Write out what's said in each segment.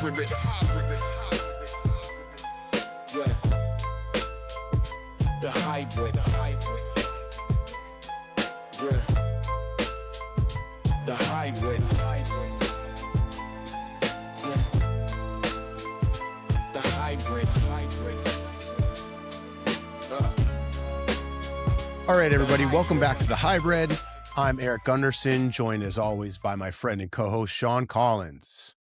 hybrid. Yeah. The hybrid. Yeah. The hybrid. Yeah. The hybrid. All right, everybody, welcome back to The Hybrid. I'm Erik Gunderson, joined as always by my friend and co-host Sean Collins.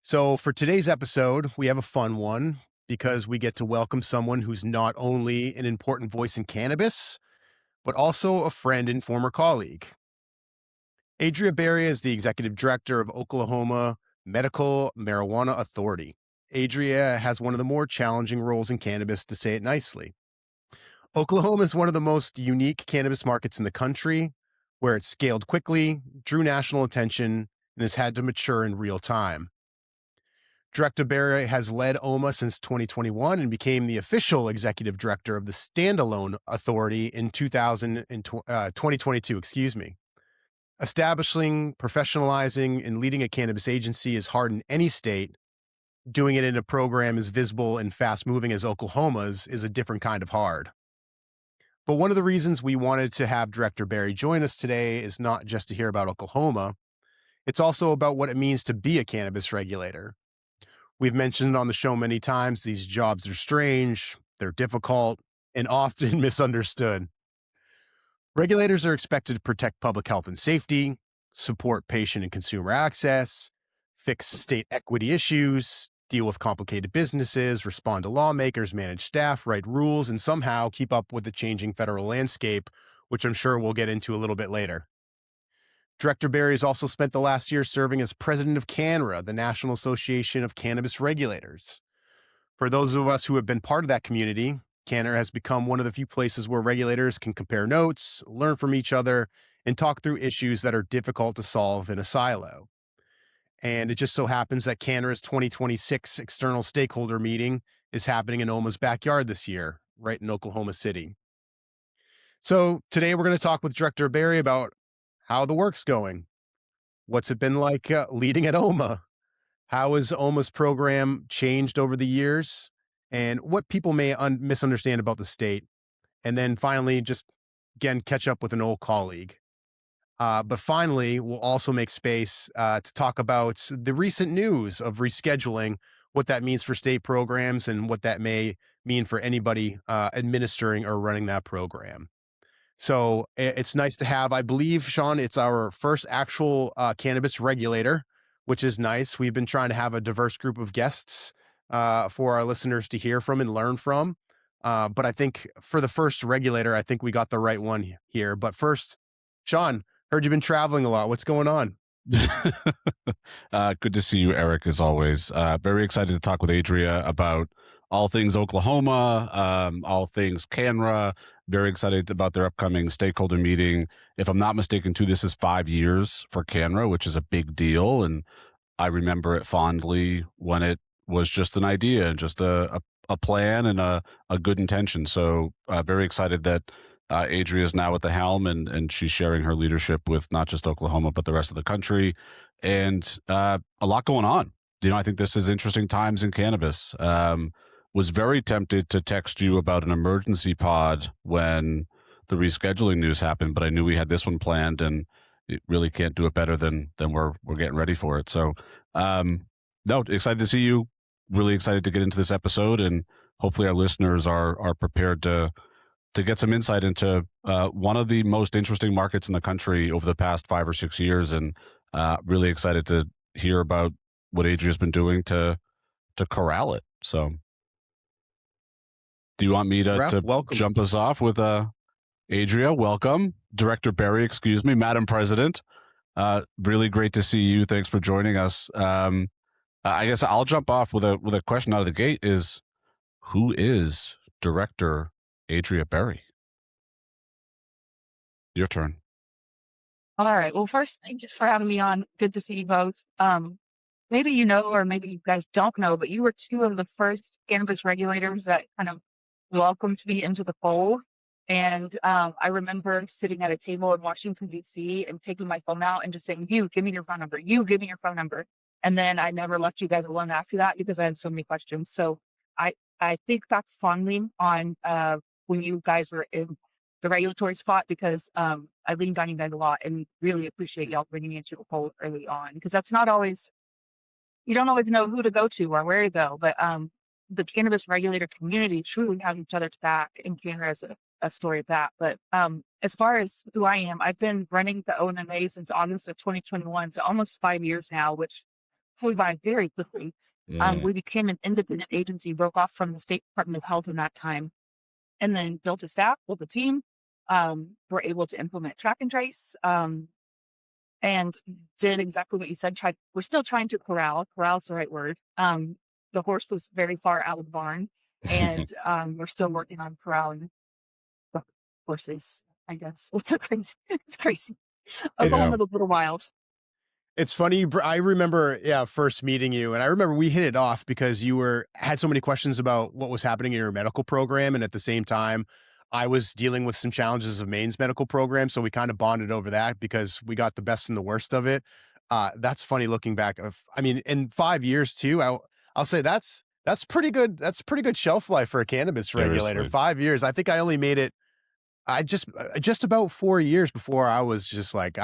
So for today's episode, we have a fun one because we get to welcome someone who's not only an important voice in cannabis, but also a friend and former colleague. Adria Berry is the executive director of Oklahoma Medical Marijuana Authority. Adria has one of the more challenging roles in cannabis, to say it nicely. Oklahoma is one of the most unique cannabis markets in the country, where it scaled quickly, drew national attention, and has had to mature in real time. Director Berry has led OMMA since 2021 and became the official executive director of the standalone authority in 2022. Establishing, professionalizing, and leading a cannabis agency is hard in any state. Doing it in a program as visible and fast-moving as Oklahoma's is a different kind of hard. But one of the reasons we wanted to have Director Berry join us today is not just to hear about Oklahoma. It's also about what it means to be a cannabis regulator. We've mentioned on the show many times, these jobs are strange, they're difficult, and often misunderstood. Regulators are expected to protect public health and safety, support patient and consumer access, fix state equity issues, deal with complicated businesses, respond to lawmakers, manage staff, write rules, and somehow keep up with the changing federal landscape, which I'm sure we'll get into a little bit later. Director Berry has also spent the last year serving as President of CANNRA, the National Association of Cannabis Regulators. For those of us who have been part of that community, CANNRA has become one of the few places where regulators can compare notes, learn from each other, and talk through issues that are difficult to solve in a silo. And it just so happens that CANNRA's 2026 external stakeholder meeting is happening in OMMA's backyard this year, right in Oklahoma City. So today we're going to talk with Director Berry about how the work's going. What's it been like leading at OMMA? How has OMMA's program changed over the years? And what people may misunderstand about the state? And then finally, just again, catch up with an old colleague. But finally, we'll also make space to talk about the recent news of rescheduling, what that means for state programs and what that may mean for anybody administering or running that program. So it's nice to have, I believe, Sean, it's our first actual cannabis regulator, which is nice. We've been trying to have a diverse group of guests for our listeners to hear from and learn from. But I think for the first regulator, I think we got the right one here. But first, Sean, heard you've been traveling a lot. What's going on? Good to see you, Erik, as always. Very excited to talk with Adria about all things Oklahoma, all things CANNRA. Very excited about their upcoming stakeholder meeting. If I'm not mistaken, too, this is 5 years for CANNRA, which is a big deal. And I remember it fondly when it was just an idea and just a plan and a good intention. So very excited that Adria is now at the helm, and she's sharing her leadership with not just Oklahoma, but the rest of the country, and a lot going on. You know, I think this is interesting times in cannabis. Was very tempted to text you about an emergency pod when the rescheduling news happened, but I knew we had this one planned, and it really can't do it better than we're getting ready for it. So, no, excited to see you. Really excited to get into this episode, and hopefully our listeners are prepared to get some insight into one of the most interesting markets in the country over the past 5 or 6 years, and really excited to hear about what Adria's been doing to corral it. So do you want me to jump us off with Adria? Welcome. Director Berry, excuse me, Madam President. Really great to see you. Thanks for joining us. I guess I'll jump off with a question out of the gate is, who is Director Adria Berry? Your turn. All right. Well, first, thanks for having me on. Good to see you both. Maybe you know, or maybe you guys don't know, but you were two of the first cannabis regulators that kind of welcomed me into the fold. And I remember sitting at a table in Washington, D.C. and taking my phone out and just saying, you, give me your phone number. You, give me your phone number. And then I never left you guys alone after that because I had so many questions. So I think back fondly on when you guys were in the regulatory spot, because I leaned on you guys a lot and really appreciate y'all bringing me into the fold early on, because that's not always, you don't always know who to go to or where to go. But the cannabis regulator community truly have each other's back, and CANNRA is a story of that. But as far as who I am, I've been running the OMMA since August of 2021, so almost 5 years now, which flew by very quickly. Yeah. We became an independent agency, broke off from the State Department of Health in that time, and then built a staff, built a team. We're able to implement track and trace, and did exactly what you said. We're still trying to corral is the right word. The horse was very far out of the barn, and we're still working on corralling the horses, I guess. It's so crazy. It's crazy. Oklahoma's a little wild. It's funny. I remember, first meeting you, and I remember we hit it off because you had so many questions about what was happening in your medical program, and at the same time, I was dealing with some challenges of Maine's medical program, so we kind of bonded over that because we got the best and the worst of it. That's funny looking back. In 5 years too, I'll say that's pretty good. That's pretty good shelf life for a cannabis regulator. Seriously. 5 years. I think I only made it. I just about 4 years before I was just like,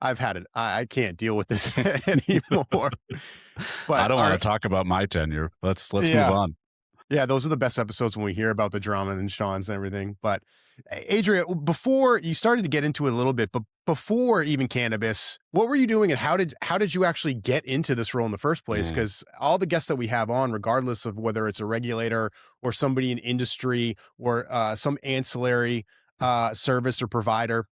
I've had it. I can't deal with this anymore. But I don't want to talk about my tenure. Let's move on. Yeah, those are the best episodes when we hear about the drama and Shawn's and everything. But Adria, before you started to get into it a little bit, but before even cannabis, what were you doing, and how did you actually get into this role in the first place? Because all the guests that we have on, regardless of whether it's a regulator or somebody in industry or some ancillary service or provider,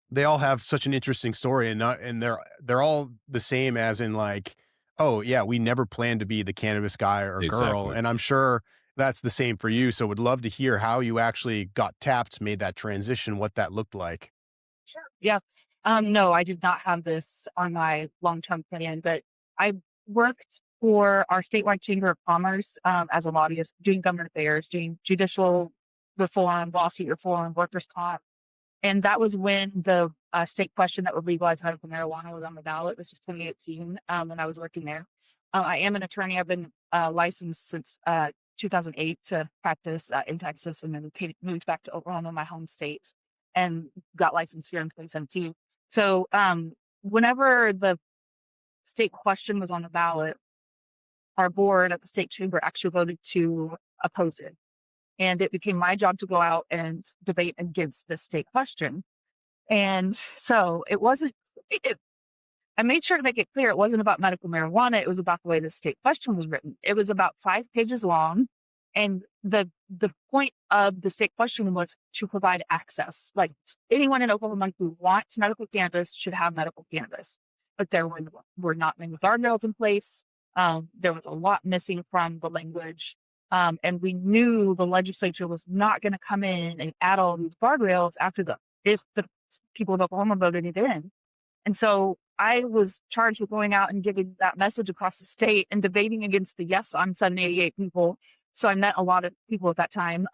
they all have such an interesting story, and they're all the same, as in like, oh yeah, we never planned to be the cannabis guy or girl. Exactly. And I'm sure that's the same for you. So would love to hear how you actually got tapped, made that transition, what that looked like. Sure. Yeah. No, I did not have this on my long-term plan, but I worked for our statewide chamber of commerce as a lobbyist, doing government affairs, doing judicial reform, lawsuit reform, workers' comp. And that was when the state question that would legalize medical marijuana was on the ballot. This was 2018 when I was working there. I am an attorney. I've been licensed since 2008 to practice in Texas, and then moved back to Oklahoma, my home state, and got licensed here in 2017. So whenever the state question was on the ballot, our board at the state chamber actually voted to oppose it. And it became my job to go out and debate against this state question. And so it wasn't, I made sure to make it clear it wasn't about medical marijuana. It was about the way the state question was written. It was about 5 pages long. And the point of the state question was to provide access. Like, anyone in Oklahoma who wants medical cannabis should have medical cannabis. But there were not many guardrails in place. There was a lot missing from the language. And we knew the legislature was not going to come in and add all these guardrails if the people of Oklahoma voted it in. And so I was charged with going out and giving that message across the state and debating against the Yes on 788 people. So I met a lot of people at that time.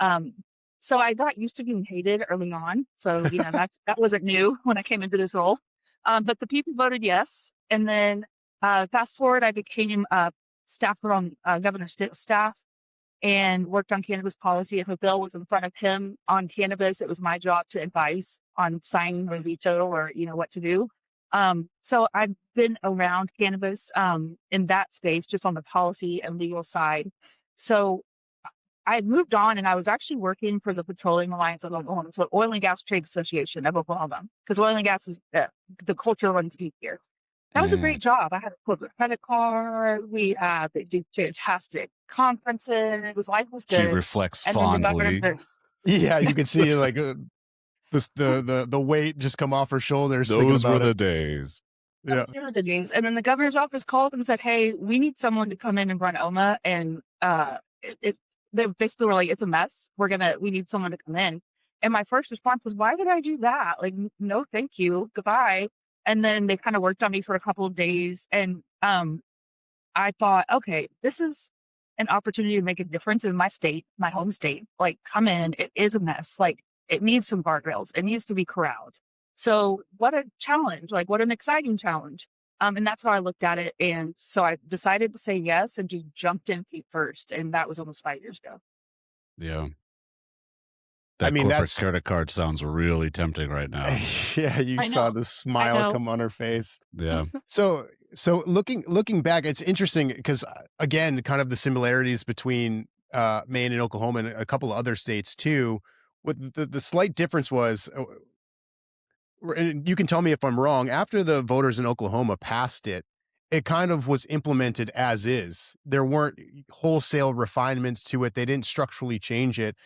So I got used to being hated early on. So, that wasn't new when I came into this role. But the people voted yes. And then fast forward, I became a staffer on governor's staff and worked on cannabis policy. If a bill was in front of him on cannabis, it was my job to advise on signing or veto or, what to do. So I've been around cannabis in that space, just on the policy and legal side. So I had moved on, and I was actually working for the Petroleum Alliance of Oklahoma, so Oil and Gas Trade Association of Oklahoma, because oil and gas is the culture runs deep here. That was a great job. I had a corporate credit card. They did fantastic conferences. Life was good. She reflects And fondly. Yeah, you could see like the weight just come off her shoulders. Those were the days. Yeah. Those were the days. And then the governor's office called and said, "Hey, we need someone to come in and run OMMA." And they basically were like, "It's a mess. We need someone to come in." And my first response was, "Why would I do that? Like, no, thank you. Goodbye." And then they kind of worked on me for a couple of days. And I thought, okay, this is an opportunity to make a difference in my state, my home state. Like, come in. It is a mess. Like, it needs some guardrails. It needs to be corralled. So what a challenge. Like, what an exciting challenge. And that's how I looked at it. And so I decided to say yes and just jumped in feet first. And that was almost 5 years ago. Yeah. I That mean, corporate that's credit card sounds really tempting right now. yeah, you I saw know. the I smile know. come on her face. Yeah. So looking back, it's interesting because again, kind of the similarities between Maine and Oklahoma and a couple of other states too. With the slight difference was, and you can tell me if I'm wrong, after the voters in Oklahoma passed it, it kind of was implemented as is. There weren't wholesale refinements to it. They didn't structurally change it.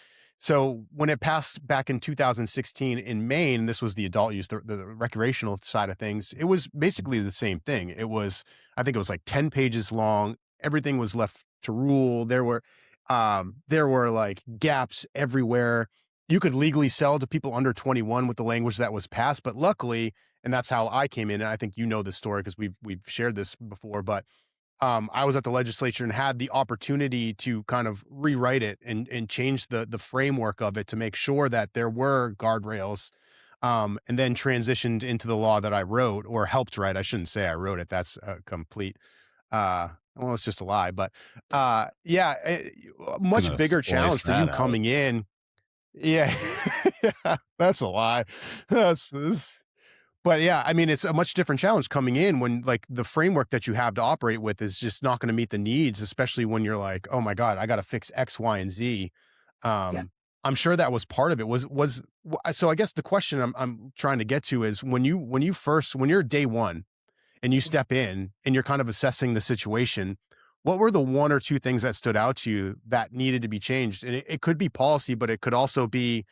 So when it passed back in 2016 in Maine, this was the adult use, the recreational side of things. It was basically the same thing. It was, I think it was like 10 pages long. Everything was left to rule. There were like gaps everywhere. You could legally sell to people under 21 with the language that was passed, but luckily, and that's how I came in. And I think you know this story because we've shared this before. But I was at the legislature and had the opportunity to kind of rewrite it and change the framework of it to make sure that there were guardrails. And then transitioned into the law that I wrote or helped write. I shouldn't say I wrote it. That's a complete. Well, it's just a lie. But yeah, a much Gonna bigger splice challenge for you that out. coming in. Yeah, yeah, that's a lie. That's this. But yeah, I mean, it's a much different challenge coming in when like the framework that you have to operate with is just not going to meet the needs, especially when you're like, oh my God, I got to fix X, Y, and Z. Yeah. I'm sure that was part of it. So I guess the question I'm trying to get to is when you're day one and you step in and you're kind of assessing the situation, what were the one or two things that stood out to you that needed to be changed? And it could be policy, but it could also be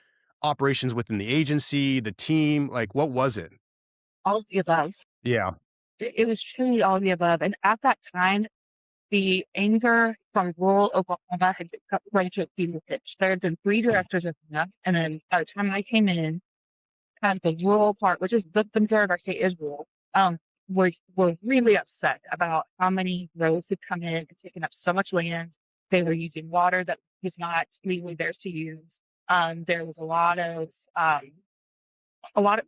operations within the agency, the team. Like, what was it? All of the above. Yeah. It was truly all of the above. And at that time, the anger from rural Oklahoma had ready to a fever pitch. There had been 3 directors of OMMA, and then by the time I came in, kind of the rural part, which is the majority of our state is rural, were really upset about how many roads had come in and taken up so much land. They were using water that was not legally theirs to use. There was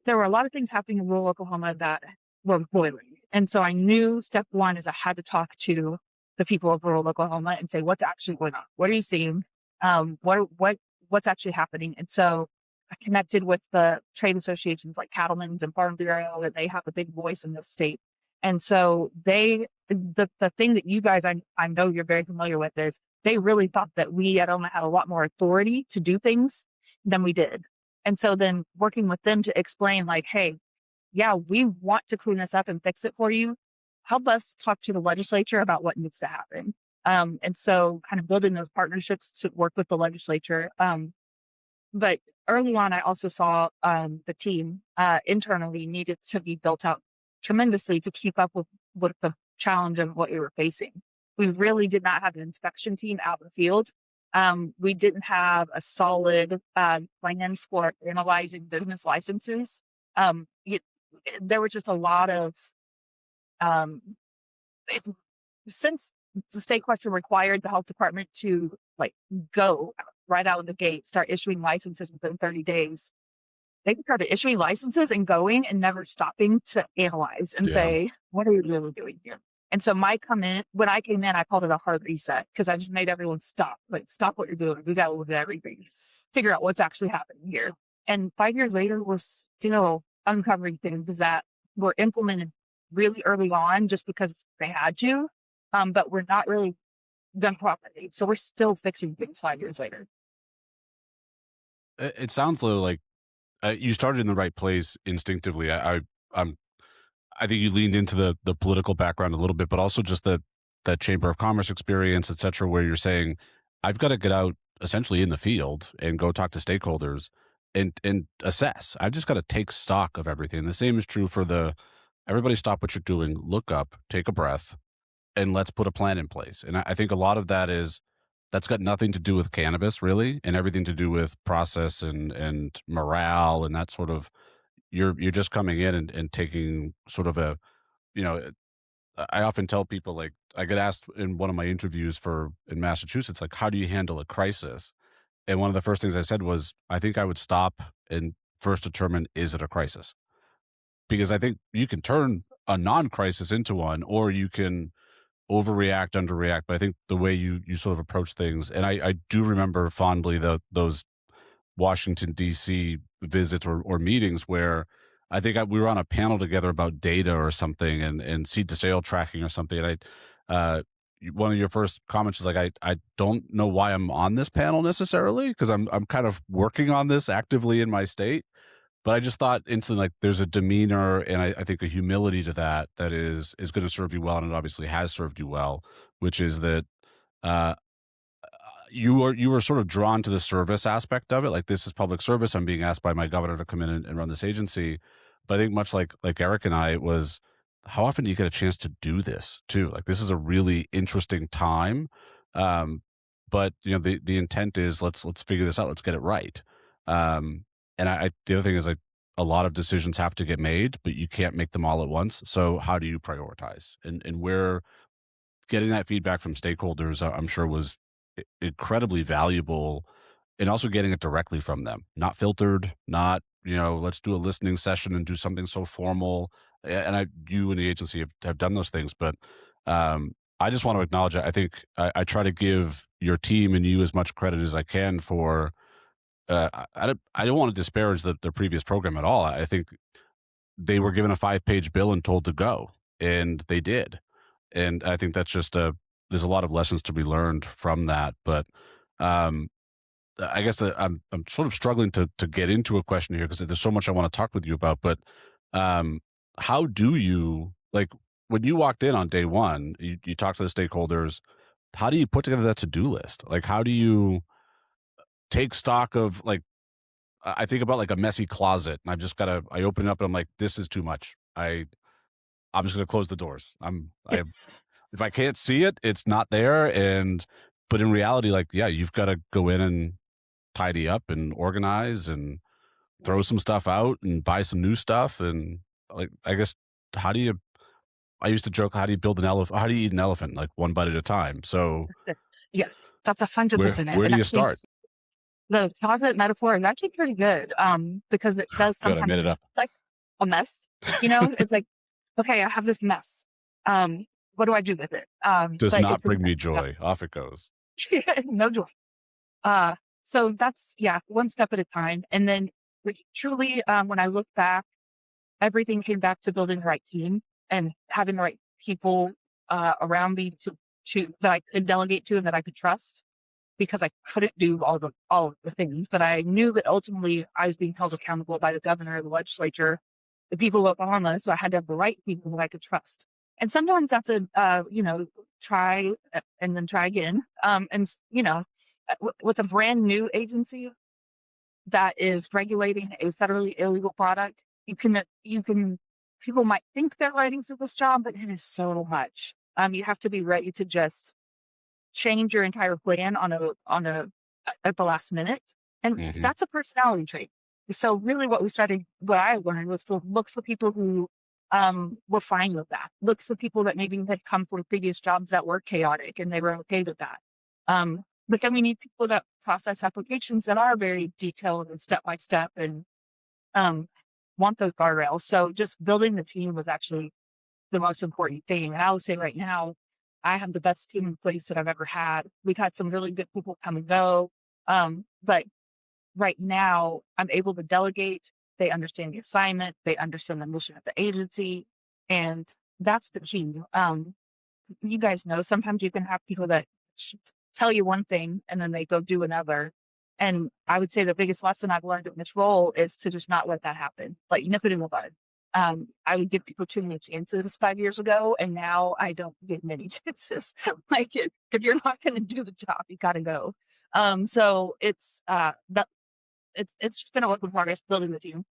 there were a lot of things happening in rural Oklahoma that were boiling. And so I knew step one is I had to talk to the people of rural Oklahoma and say, what's actually going on? What are you seeing? What's actually happening? And so I connected with the trade associations like Cattlemen's and Farm Bureau, and they have a big voice in this state. And so the thing that you guys, I know you're very familiar with is they really thought that we at OMMA had a lot more authority to do things than we did. And so then working with them to explain like, hey, yeah, we want to clean this up and fix it for you. Help us talk to the legislature about what needs to happen. And so kind of building those partnerships to work with the legislature. But early on, I also saw the team internally needed to be built out tremendously to keep up with the challenge of what we were facing. We really did not have an inspection team out in the field. We didn't have a solid plan for analyzing business licenses. There was just a lot of, since the state question required the health department to like go right out of the gate, start issuing licenses within 30 days. They started issuing licenses and going and never stopping to analyze and say, what are we really doing here? And so when I came in, I called it a hard reset because I just made everyone stop what you're doing. We got to look at everything, figure out what's actually happening here. And 5 years later, we're still uncovering things that were implemented really early on just because they had to, but we're not really done properly. So we're still fixing things 5 years later. It sounds like you started in the right place instinctively. I think you leaned into the political background a little bit, but also just that Chamber of Commerce experience, et cetera, where you're saying, I've got to get out essentially in the field and go talk to stakeholders and assess. I've just got to take stock of everything. The same is true for everybody stop what you're doing, look up, take a breath, and let's put a plan in place. And I think a lot of that's got nothing to do with cannabis really, and everything to do with process and morale and that sort of, you're just coming in and taking sort of I often tell people, like, I get asked in one of my interviews in Massachusetts, like, how do you handle a crisis? And one of the first things I said was, I think I would stop and first determine, is it a crisis? Because I think you can turn a non-crisis into one, or you can overreact, underreact. But I think the way you sort of approach things, and I do remember fondly those Washington D.C. visits or meetings where I think we were on a panel together about data or something, and seed to sale tracking or something. And one of your first comments is like, I don't know why I'm on this panel necessarily, because I'm kind of working on this actively in my state. But I just thought instantly, like, there's a demeanor and I think a humility to that is going to serve you well, and it obviously has served you well, which is that uh, you were sort of drawn to the service aspect of it. Like, this is public service. I'm being asked by my governor to come in and run this agency. But I think much like Erik and I, it was, how often do you get a chance to do this too? Like, this is a really interesting time. But you know, the intent is let's figure this out. Let's get it right. And the other thing is, like, a lot of decisions have to get made, but you can't make them all at once. So how do you prioritize? And where getting that feedback from stakeholders, I'm sure, was incredibly valuable, and also getting it directly from them, not filtered, not, let's do a listening session and do something so formal. And you and the agency have done those things, but I just want to acknowledge it. I think I try to give your team and you as much credit as I can for, I don't want to disparage the previous program at all. I think they were given a 5-page bill and told to go, and they did. And I think that's just there's a lot of lessons to be learned from that. But I guess I'm sort of struggling to get into a question here, because there's so much I want to talk with you about. But how do you, like, when you walked in on day one, you talked to the stakeholders, how do you put together that to-do list? Like, how do you take stock of, like, I think about like a messy closet, and I open it up and I'm like, this is too much. I'm just going to close the doors. If I can't see it, it's not there. But in reality, like, yeah, you've got to go in and tidy up and organize and throw some stuff out and buy some new stuff. And, like, I guess, I used to joke, how do you build an elephant? How do you eat an elephant? Like, one bite at a time. So Yeah, that's 100%. where do you start? The closet metaphor is actually pretty good, because it does Good, I sometimes made it up. look like a mess. It's like, okay, I have this mess. What do I do with it? Does but not it's bring me joy. Off it goes. no joy. So that's, one step at a time. And then truly, when I look back, everything came back to building the right team and having the right people around me to that I could delegate to and that I could trust, because I couldn't do all of the things. But I knew that ultimately I was being held accountable by the governor, the legislature, the people of OMMA. So I had to have the right people that I could trust. And sometimes that's try and then try again. With a brand new agency that is regulating a federally illegal product, people might think they're ready for this job, but it is so much. You have to be ready to just change your entire plan at the last minute. And that's a personality trait. So really what I learned was to look for people who were fine with that. Look for people that maybe had come from previous jobs that were chaotic and they were okay with that. But then we need people that process applications that are very detailed and step by step and want those guardrails. So just building the team was actually the most important thing. And I would say right now, I have the best team in place that I've ever had. We've had some really good people come and go. But right now, I'm able to delegate. They understand the assignment. They understand the mission of the agency. And that's the key. You guys know, sometimes you can have people that tell you one thing and then they go do another. And I would say the biggest lesson I've learned in this role is to just not let that happen. Like, nip it in the bud. I would give people too many chances 5 years ago, and now I don't give many chances. Like, if you're not going to do the job, you got to go. So it's just been a work in progress building the team.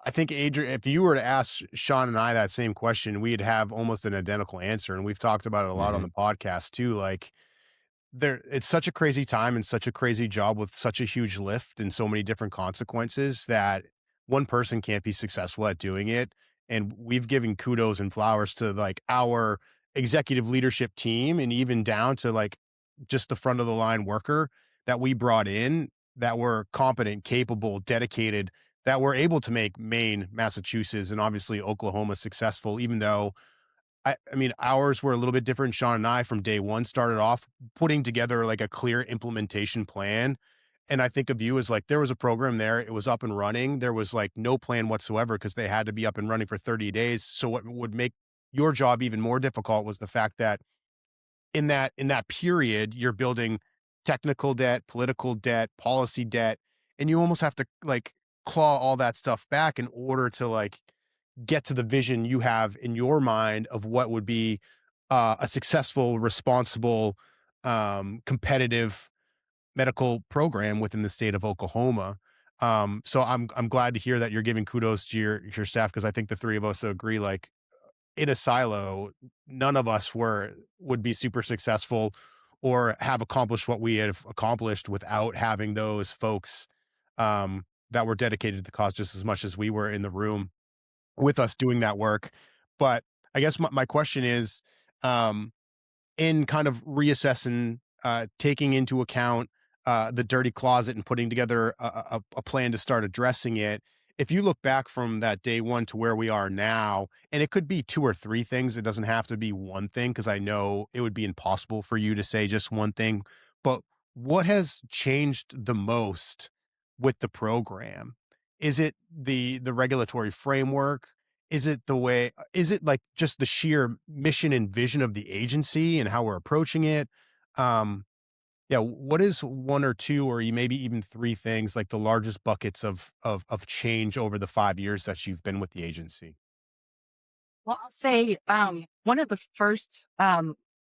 I think, Adria, if you were to ask Shawn and I that same question, we'd have almost an identical answer. And we've talked about it a lot on the podcast too. Like, it's such a crazy time and such a crazy job with such a huge lift and so many different consequences that one person can't be successful at doing it. And we've given kudos and flowers to, like, our executive leadership team, and even down to, like, just the front of the line worker that we brought in, that were competent, capable, dedicated, that were able to make Maine, Massachusetts, and obviously Oklahoma successful, even though I mean, ours were a little bit different. Shawn and I from day one started off putting together like a clear implementation plan. And I think of you as like, there was a program there, it was up and running. There was like no plan whatsoever because they had to be up and running for 30 days. So what would make your job even more difficult was the fact that in that period, you're building technical debt, political debt, policy debt, and you almost have to like claw all that stuff back in order to like get to the vision you have in your mind of what would be a successful, responsible, competitive medical program within the state of Oklahoma. So I'm glad to hear that you're giving kudos to your staff because I think the three of us agree like in a silo, none of us would be super successful or have accomplished what we have accomplished without having those folks that were dedicated to the cause just as much as we were in the room with us doing that work. But I guess my question is, in kind of reassessing, taking into account the dirty closet and putting together a plan to start addressing it. If you look back from that day one to where we are now, and it could be two or three things, it doesn't have to be one thing, because I know it would be impossible for you to say just one thing. But what has changed the most with the program? Is it the regulatory framework? Is it like just the sheer mission and vision of the agency and how we're approaching it? Um, yeah, what is one or two or maybe even three things like the largest buckets of change over the 5 years that you've been with the agency? Well, I'll say one of the first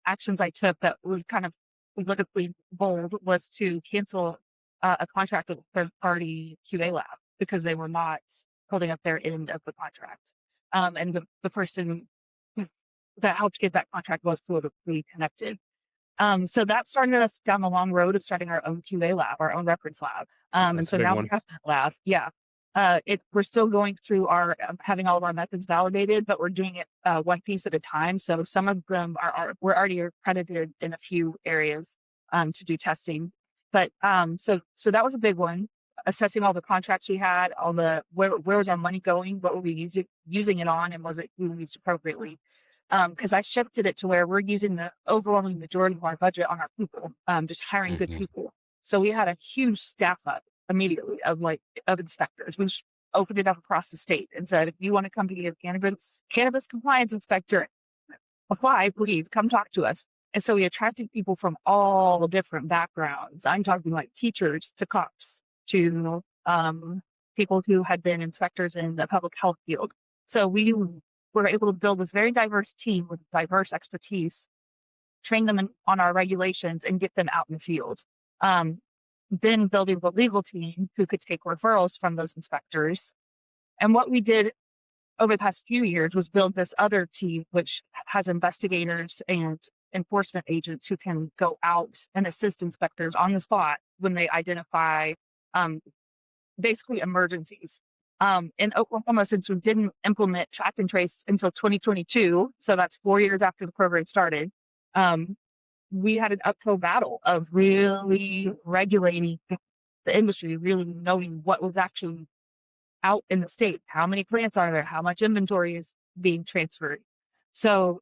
actions I took that was kind of politically bold was to cancel a contract with a third party QA lab because they were not holding up their end of the contract. And the person that helped get that contract was politically connected. So that started us down the long road of starting our own QA lab, our own reference lab. And That's so a big now one. we have that lab. Yeah. We're still going through our having all of our methods validated, but we're doing it one piece at a time. So some of them we're already accredited in a few areas to do testing. But so that was a big one. Assessing all the contracts we had, all the where was our money going, what were we using it on, and was it being used appropriately? Because I shifted it to where we're using the overwhelming majority of our budget on our people, just hiring good people. So we had a huge staff up immediately of inspectors. We just opened it up across the state and said, if you want to come be a cannabis compliance inspector, apply, please come talk to us. And so we attracted people from all different backgrounds. I'm talking like teachers to cops to people who had been inspectors in the public health field. So we were able to build this very diverse team with diverse expertise, train them on our regulations, and get them out in the field. Then building the legal team who could take referrals from those inspectors. And what we did over the past few years was build this other team, which has investigators and enforcement agents who can go out and assist inspectors on the spot when they identify basically emergencies. In Oklahoma, since we didn't implement track and trace until 2022, so that's 4 years after the program started, we had an uphill battle of really regulating the industry, really knowing what was actually out in the state, how many plants are there, how much inventory is being transferred. So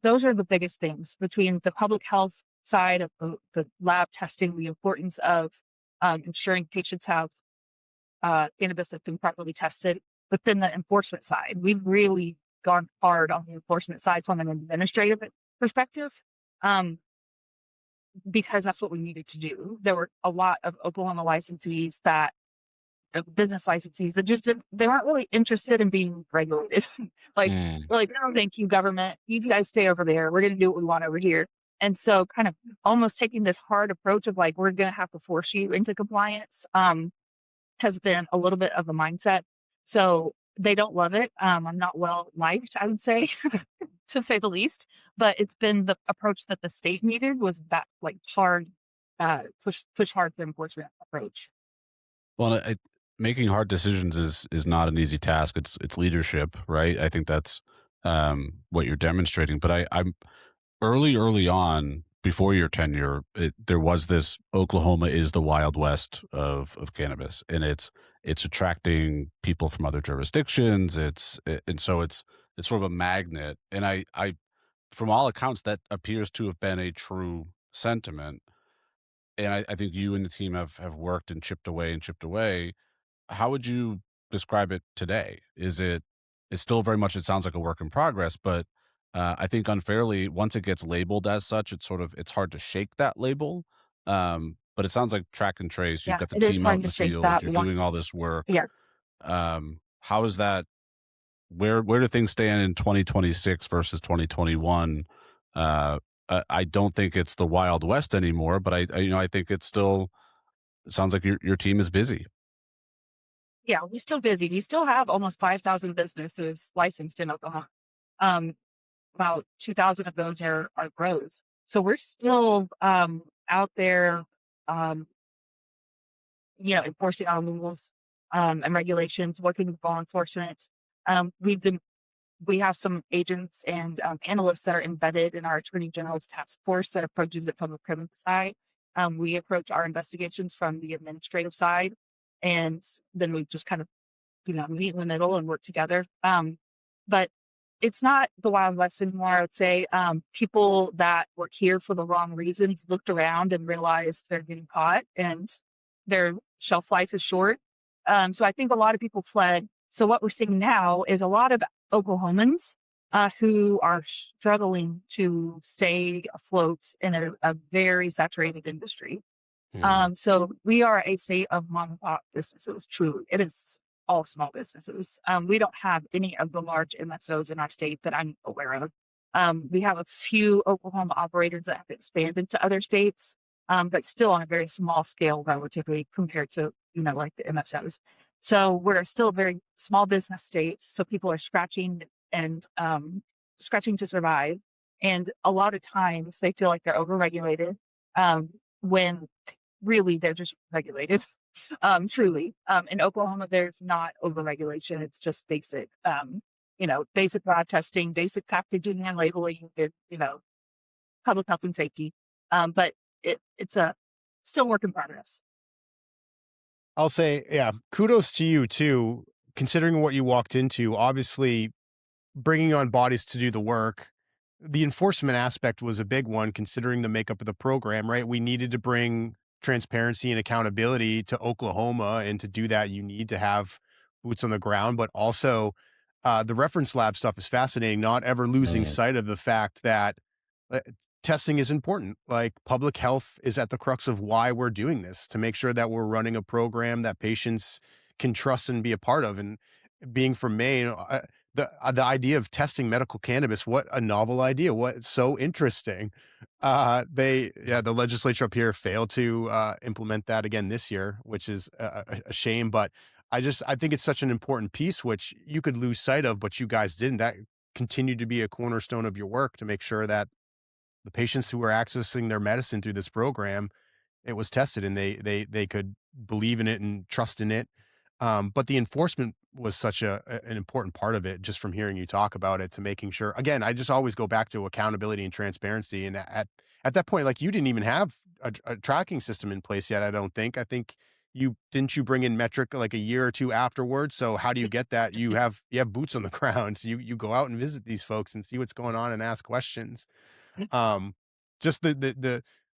those are the biggest things between the public health side of the lab testing, the importance of ensuring patients have cannabis that's been properly tested, but then the enforcement side. We've really gone hard on the enforcement side from an administrative perspective, because that's what we needed to do. There were a lot of Oklahoma licensees business licensees that just they weren't really interested in being regulated. We're like, no, thank you, government. You guys stay over there. We're going to do what we want over here. And so kind of almost taking this hard approach of like, we're going to have to force you into compliance has been a little bit of a mindset. So they don't love it. I'm not well liked, I would say, to say the least. But it's been the approach that the state needed, was that like hard, push hard for enforcement approach. Well, making hard decisions is not an easy task. It's leadership, right? I think that's what you're demonstrating. But I'm early on. before your tenure, there was this Oklahoma is the Wild West of cannabis, and it's attracting people from other jurisdictions. It's sort of a magnet, and I from all accounts that appears to have been a true sentiment. And I think you and the team have worked and chipped away and chipped away. How would you describe it today? It's still very much, it sounds like a work in progress, but I think unfairly, once it gets labeled as such, it's hard to shake that label. But it sounds like track and trace. You've Yeah, got the it is team out hard in to the shake field. that You're doing all once. this work. Yeah. How is that? Where do things stand in 2026 versus 2021? I don't think it's the Wild West anymore, but I think it's still. It sounds like your team is busy. Yeah, we're still busy. We still have almost 5,000 businesses licensed in Oklahoma. About 2,000 of those are grows. So we're still out there, enforcing our rules and regulations, working with law enforcement. We have some agents and analysts that are embedded in our Attorney General's task force that approaches it from the criminal side. We approach our investigations from the administrative side, and then we just kind of, meet in the middle and work together. But it's not the Wild West anymore. I would say people that were here for the wrong reasons looked around and realized they're getting caught and their shelf life is short. So I think a lot of people fled. So what we're seeing now is a lot of Oklahomans who are struggling to stay afloat in a very saturated industry. So we are a state of mom and pop businesses, truly. It is all small businesses. We don't have any of the large MSOs in our state that I'm aware of. We have a few Oklahoma operators that have expanded to other states, but still on a very small scale relatively compared to, like the MSOs. So we're still a very small business state. So people are scratching to survive. And a lot of times they feel like they're overregulated when really they're just regulated. Truly. In Oklahoma, there's not overregulation. It's just basic, basic lab testing, basic packaging and labeling, public health and safety. But it's a still work in progress. I'll say, yeah, kudos to you too, considering what you walked into. Obviously, bringing on bodies to do the work, the enforcement aspect was a big one, considering the makeup of the program, right? We needed to bring transparency and accountability to Oklahoma, and to do that, you need to have boots on the ground. But also, the reference lab stuff is fascinating, not ever losing sight of the fact that testing is important. Like, public health is at the crux of why we're doing this, to make sure that we're running a program that patients can trust and be a part of. And being from Maine, the idea of testing medical cannabis, what a novel idea. What so interesting. The legislature up here failed to implement that again this year, which is a shame. But I think it's such an important piece, which you could lose sight of, but you guys didn't. That continued to be a cornerstone of your work, to make sure that the patients who were accessing their medicine through this program, it was tested and they could believe in it and trust in it. But the enforcement was such an important part of it, just from hearing you talk about it, to making sure, again, I just always go back to accountability and transparency. And at that point, like, you didn't even have a tracking system in place yet. I think you bring in Metric like a year or two afterwards. So how do you get that? You have boots on the ground. So you go out and visit these folks and see what's going on and ask questions. Just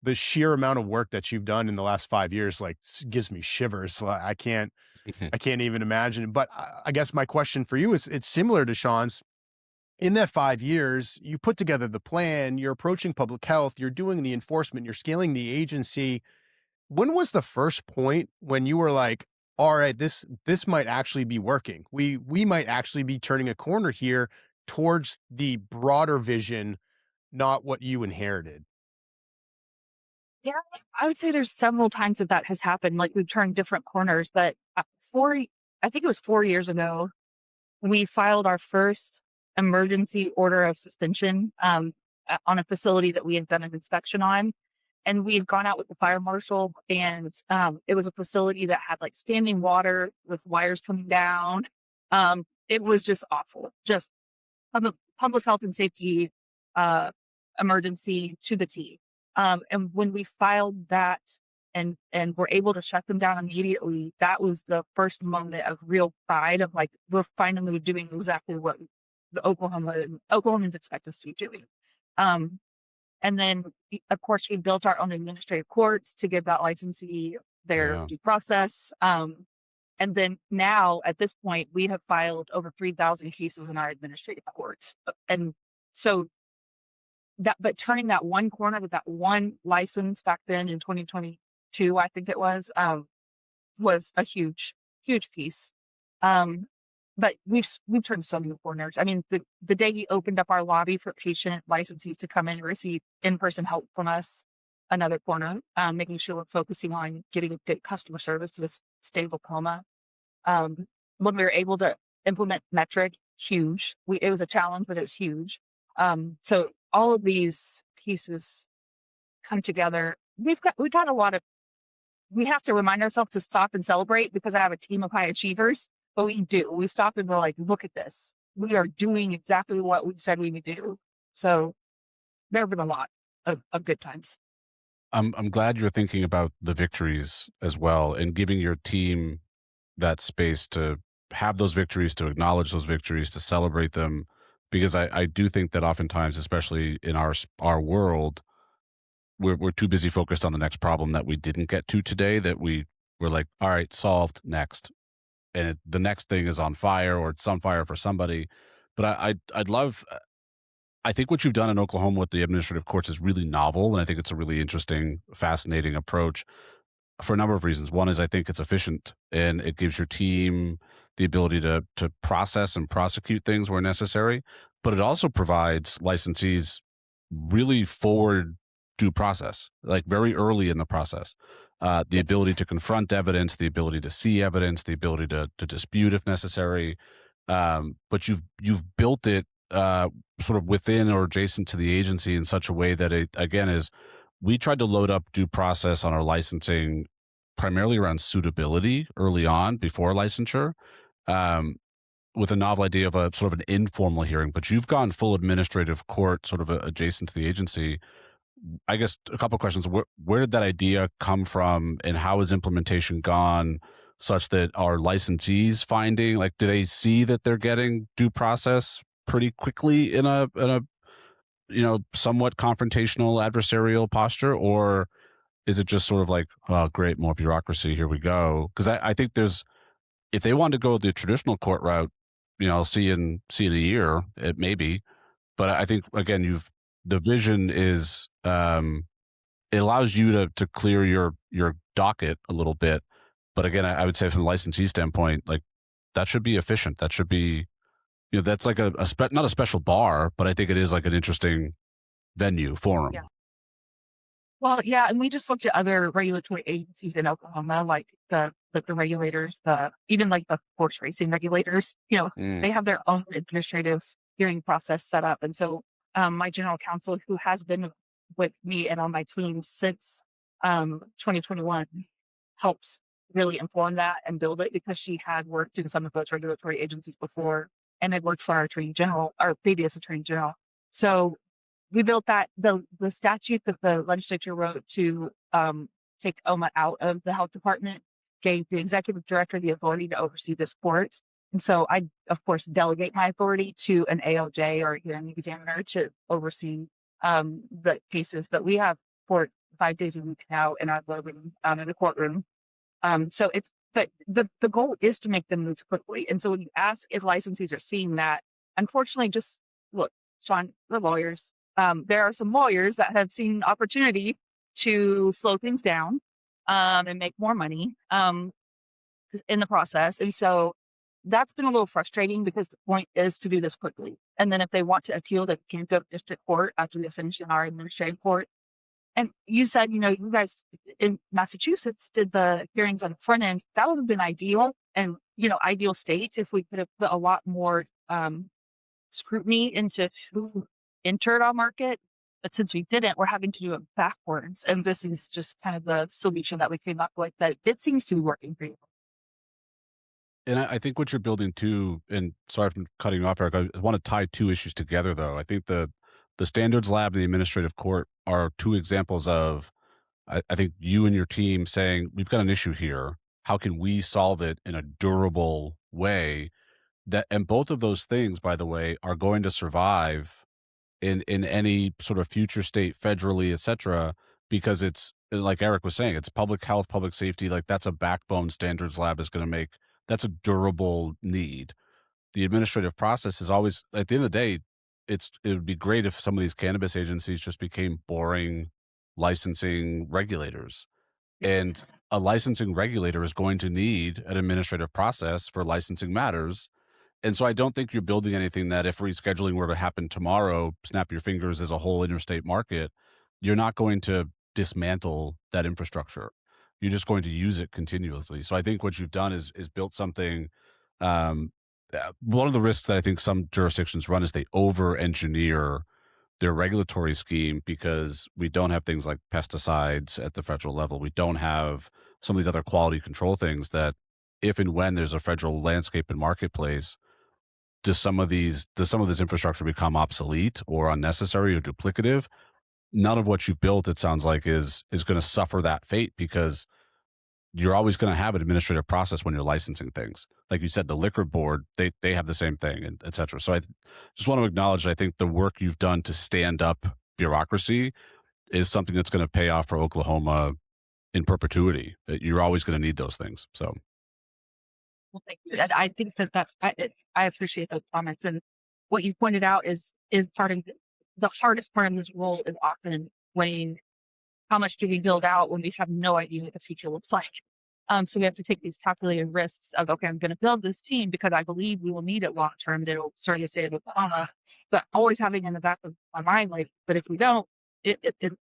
the sheer amount of work that you've done in the last 5 years, like, gives me shivers. Like, I can't even imagine. But I guess my question for you is, it's similar to Shawn's. In that 5 years, you put together the plan, you're approaching public health, you're doing the enforcement, you're scaling the agency. When was the first point when you were like, all right, this might actually be working. We might actually be turning a corner here towards the broader vision, not what you inherited? Yeah, I would say there's several times that has happened. Like, we've turned different corners, but I think it was 4 years ago, we filed our first emergency order of suspension on a facility that we had done an inspection on. And we had gone out with the fire marshal, and it was a facility that had like standing water with wires coming down. It was just awful, just public health and safety emergency to the T. And when we filed that and were able to shut them down immediately, that was the first moment of real pride of like, we're finally doing exactly what the Oklahomans expect us to be doing. And then, of course, we built our own administrative courts to give that licensee their Yeah. due process. And then now, at this point, we have filed over 3,000 cases in our administrative courts. And so but turning that one corner with that one license back then in 2022, I think it was a huge, huge piece. But we've turned so many corners. I mean, the day we opened up our lobby for patient licensees to come in and receive in-person help from us, another corner, making sure we're focusing on getting good customer service to the state of Oklahoma. When we were able to implement metric, huge. It was a challenge, but it was huge. So all of these pieces come together. We've got a lot of. We have to remind ourselves to stop and celebrate because I have a team of high achievers. But we do. We stop and we're like, look at this. We are doing exactly what we said we would do. So there have been a lot of good times. I'm glad you're thinking about the victories as well and giving your team that space to have those victories, to acknowledge those victories, to celebrate them, because I do think that oftentimes, especially in our world, we're too busy focused on the next problem that we didn't get to today, that we're like, all right, solved, next. And the next thing is on fire, or it's on fire for somebody. But I'd love, I think what you've done in Oklahoma with the administrative courts is really novel. And I think it's a really interesting, fascinating approach for a number of reasons. One is I think it's efficient and it gives your team the ability to process and prosecute things where necessary, but it also provides licensees really forward due process, like very early in the process. The ability to confront evidence, the ability to see evidence, the ability to dispute if necessary. But you've built it sort of within or adjacent to the agency in such a way that it, again, is, we tried to load up due process on our licensing primarily around suitability early on before licensure, with a novel idea of a sort of an informal hearing. But you've gone full administrative court, sort of adjacent to the agency. I guess a couple of questions. Where did that idea come from, and how has implementation gone such that our licensees finding, like, do they see that they're getting due process pretty quickly in a somewhat confrontational adversarial posture, or is it just sort of like, oh, great, more bureaucracy, here we go? Because I think if they want to go the traditional court route, I'll see in a year, it may be. But I think, again, the vision is, it allows you to clear your docket a little bit. But again, I would say from a licensee standpoint, like, that should be efficient. That should be, that's like not a special bar, but I think it is like an interesting venue, forum. Yeah. Well, yeah, and we just looked at other regulatory agencies in Oklahoma, like the regulators, even like the horse racing regulators. They have their own administrative hearing process set up, and so my general counsel, who has been with me and on my team since 2021, helps really inform that and build it, because she had worked in some of those regulatory agencies before and had worked for our attorney general, our previous attorney general. So we built that. The statute that the legislature wrote to take OMMA out of the health department gave the executive director the authority to oversee this court. And so I, of course, delegate my authority to an ALJ or a hearing examiner to oversee the cases. But we have court 5 days a week now in our building, in the courtroom. But the goal is to make them move quickly. And so when you ask if licensees are seeing that, unfortunately, just look, Shawn, we're lawyers. There are some lawyers that have seen opportunity to slow things down and make more money in the process. And so that's been a little frustrating, because the point is to do this quickly. And then if they want to appeal, they can go to district court after they finish in our administrative court. And you said, you guys in Massachusetts did the hearings on the front end. That would have been ideal, and, ideal state if we could have put a lot more scrutiny into who entered our market. But since we didn't, we're having to do it backwards. And this is just kind of the solution that we came up with, that it seems to be working for you. And I think what you're building too, and sorry for cutting you off, Erik, I want to tie two issues together, though. I think the the standards lab and the administrative court are two examples of, I think, you and your team saying, we've got an issue here. How can we solve it in a durable way? And both of those things, by the way, are going to survive in any sort of future state, federally, et cetera, because it's, like Erik was saying, it's public health, public safety. Like, that's a backbone standards lab is going to make. That's a durable need. The administrative process is always, at the end of the day, it would be great if some of these cannabis agencies just became boring licensing regulators. And a licensing regulator is going to need an administrative process for licensing matters. And so I don't think you're building anything that, if rescheduling were to happen tomorrow, snap your fingers, as a whole interstate market, you're not going to dismantle that infrastructure. You're just going to use it continuously. So I think what you've done is built something. One of the risks that I think some jurisdictions run is they over-engineer their regulatory scheme, because we don't have things like pesticides at the federal level. We don't have some of these other quality control things that, if and when there's a federal landscape and marketplace, does some of this infrastructure become obsolete or unnecessary or duplicative? None of what you've built, it sounds like, is going to suffer that fate, because you're always going to have an administrative process when you're licensing things. Like you said, the liquor board, they have the same thing, and et cetera. So I just want to acknowledge, I think the work you've done to stand up bureaucracy is something that's going to pay off for Oklahoma in perpetuity. You're always going to need those things. So. Well, thank you. And I think I appreciate those comments. And what you pointed out is part of the hardest part of this role is often weighing how much do we build out when we have no idea what the future looks like. So we have to take these calculated risks of, okay, I'm going to build this team because I believe we will need it long term. It'll serve the state of Oklahoma, but always having in the back of my mind, like, but if we don't,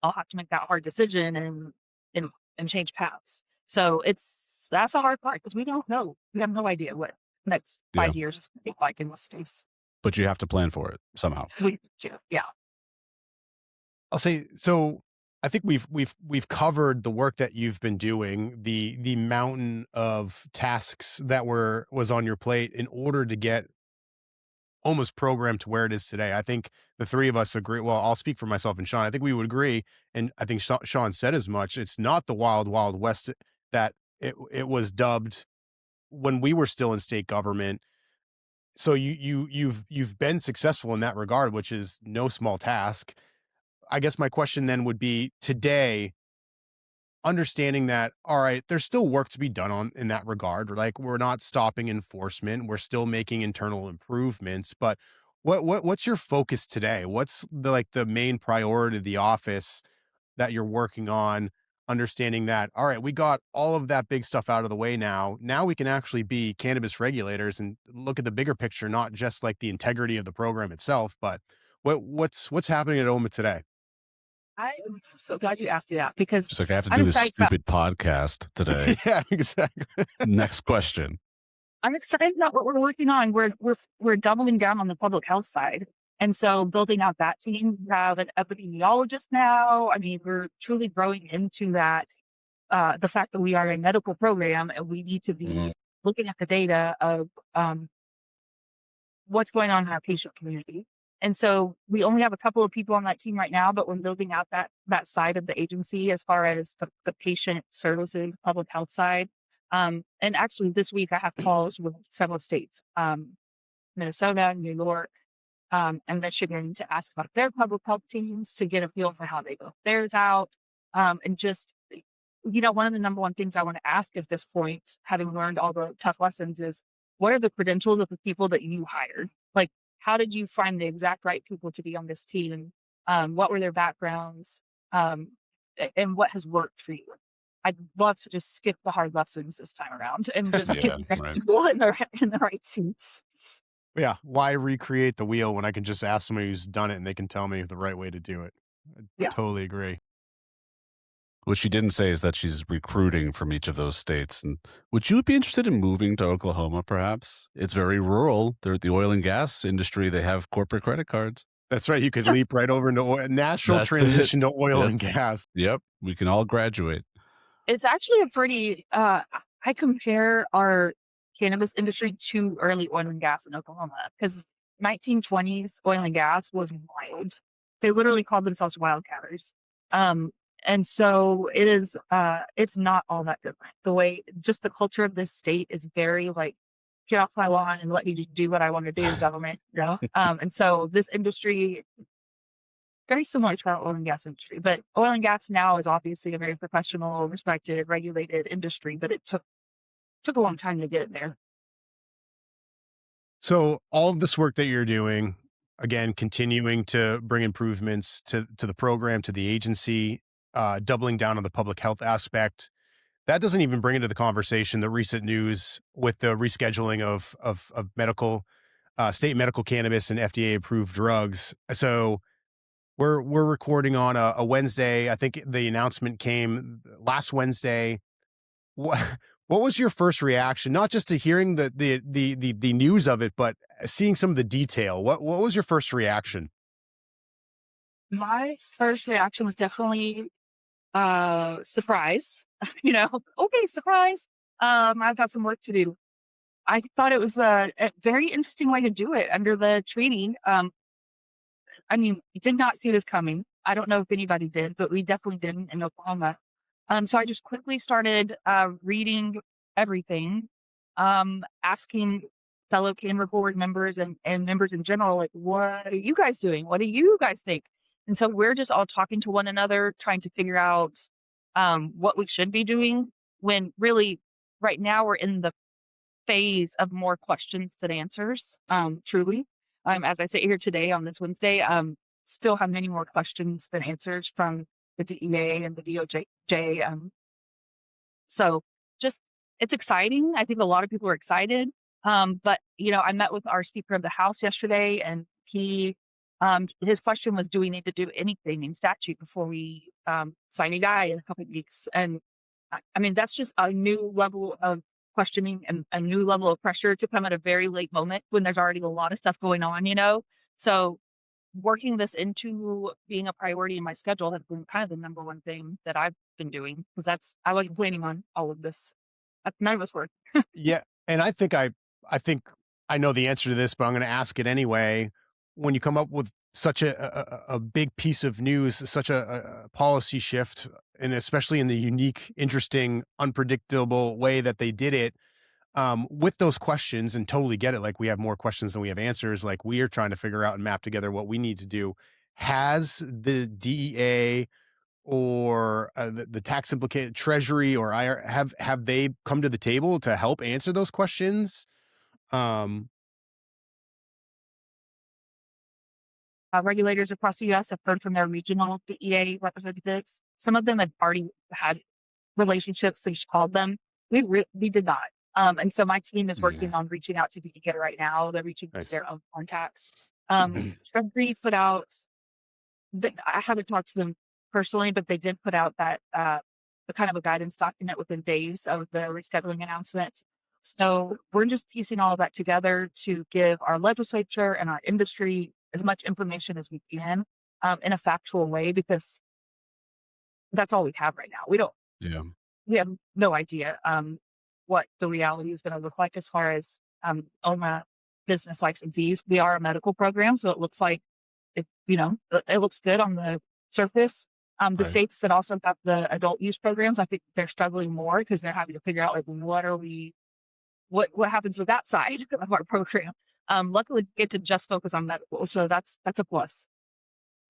I'll have to make that hard decision and change paths. So that's a hard part, because we don't know. We have no idea what the next 5 years is going to be like in this space. But you have to plan for it somehow. We do, yeah. I'll say, so I think we've covered the work that you've been doing, the mountain of tasks that was on your plate in order to get almost programmed to where it is today. I think the three of us agree. Well, I'll speak for myself and Shawn. I think we would agree, and I think Shawn said as much. It's not the wild, wild west that it was dubbed when we were still in state government. So you've been successful in that regard, which is no small task. I guess my question then would be, today, understanding that, all right, there's still work to be done in that regard. Like, we're not stopping enforcement. We're still making internal improvements, but what's your focus today? What's the main priority of the office that you're working on? Understanding that, all right, we got all of that big stuff out of the way now. Now we can actually be cannabis regulators and look at the bigger picture, not just like the integrity of the program itself, but what's happening at OMMA today? I am so glad you asked me that, because Just like, I have to do this stupid podcast today. Yeah, exactly. Next question. I'm excited about what we're working on. We're doubling down on the public health side. And so building out that team, we have an epidemiologist now. I mean, we're truly growing into that, the fact that we are a medical program and we need to be looking at the data of what's going on in our patient community. And so we only have a couple of people on that team right now, but we're building out that side of the agency as far as the patient services, public health side. And actually this week I have calls with several states, Minnesota, New York, and Michigan, to ask about their public health teams, to get a feel for how they build theirs out. And just, one of the number one things I want to ask at this point, having learned all the tough lessons, is what are the credentials of the people that you hired? Like, how did you find the exact right people to be on this team? What were their backgrounds? And what has worked for you? I'd love to just skip the hard lessons this time around and just get people in the right seats. Yeah. Why recreate the wheel when I can just ask somebody who's done it and they can tell me the right way to do it? I totally agree. What she didn't say is that she's recruiting from each of those states. And would you be interested in moving to Oklahoma, perhaps? It's very rural. They're the oil and gas industry. They have corporate credit cards. That's right. You could leap right over into natural transition to oil and gas. Yep. We can all graduate. It's actually a pretty, I compare our cannabis industry to early oil and gas in Oklahoma, because 1920s oil and gas was wild. They literally called themselves wildcatters. And so it is, it's not all that different. The way, just the culture of this state is very like, get off my lawn and let me just do what I want to do, government, you know? And so this industry, very similar to our oil and gas industry, but oil and gas now is obviously a very professional, respected, regulated industry, but it took a long time to get there. So all of this work that you're doing, again, continuing to bring improvements to the program, to the agency, doubling down on the public health aspect, that doesn't even bring into the conversation the recent news with the rescheduling of medical, state medical cannabis and FDA approved drugs. So we're recording on a Wednesday. I think the announcement came last Wednesday. What was your first reaction? Not just to hearing the news of it, but seeing some of the detail. What was your first reaction? My first reaction was definitely surprise. You know, okay, surprise. I've got some work to do. I thought it was a very interesting way to do it under the treaty. I mean, did not see this coming. I don't know if anybody did, but we definitely didn't in Oklahoma. So I just quickly started reading everything, asking fellow CANNRA board members and members in general, like, what are you guys doing? What do you guys think? And so we're just all talking to one another, trying to figure out what we should be doing, when really right now we're in the phase of more questions than answers, truly. As I sit here today on this Wednesday, still have many more questions than answers from the DEA and the DOJ. So just, it's exciting. I think a lot of people are excited. But, you know, I met with our Speaker of the House yesterday, and he, his question was, do we need to do anything in statute before we sign a guy in a couple of weeks? And I mean, that's just a new level of questioning and a new level of pressure to come at a very late moment when there's already a lot of stuff going on, you know? So working this into being a priority in my schedule has been kind of the number one thing that I've been doing, because I wasn't planning on all of this. None of us were. Yeah, and I think I know the answer to this, but I'm going to ask it anyway. When you come up with such a big piece of news, such a policy shift, and especially in the unique, interesting, unpredictable way that they did it, with those questions, and totally get it. Like, we have more questions than we have answers. Like, we are trying to figure out and map together what we need to do. Has the DEA or the tax implicated Treasury or IR have they come to the table to help answer those questions? Regulators across the U.S. have heard from their regional DEA representatives. Some of them had already had relationships, so you just called them. We did not. And so my team is working on reaching out to DEA right now. They're reaching to their own contacts. Treasury put out, I haven't talked to them personally, but they did put out that the kind of a guidance document within days of the rescheduling announcement. So we're just piecing all of that together to give our legislature and our industry as much information as we can in a factual way, because that's all we have right now. We have no idea what the reality is going to look like as far as OMMA business licensees. We are a medical program, so it looks like it looks good on the surface. The states that also have the adult use programs, I think they're struggling more because they're having to figure out, like, what happens with that side of our program. Luckily, we get to just focus on medical, so that's a plus.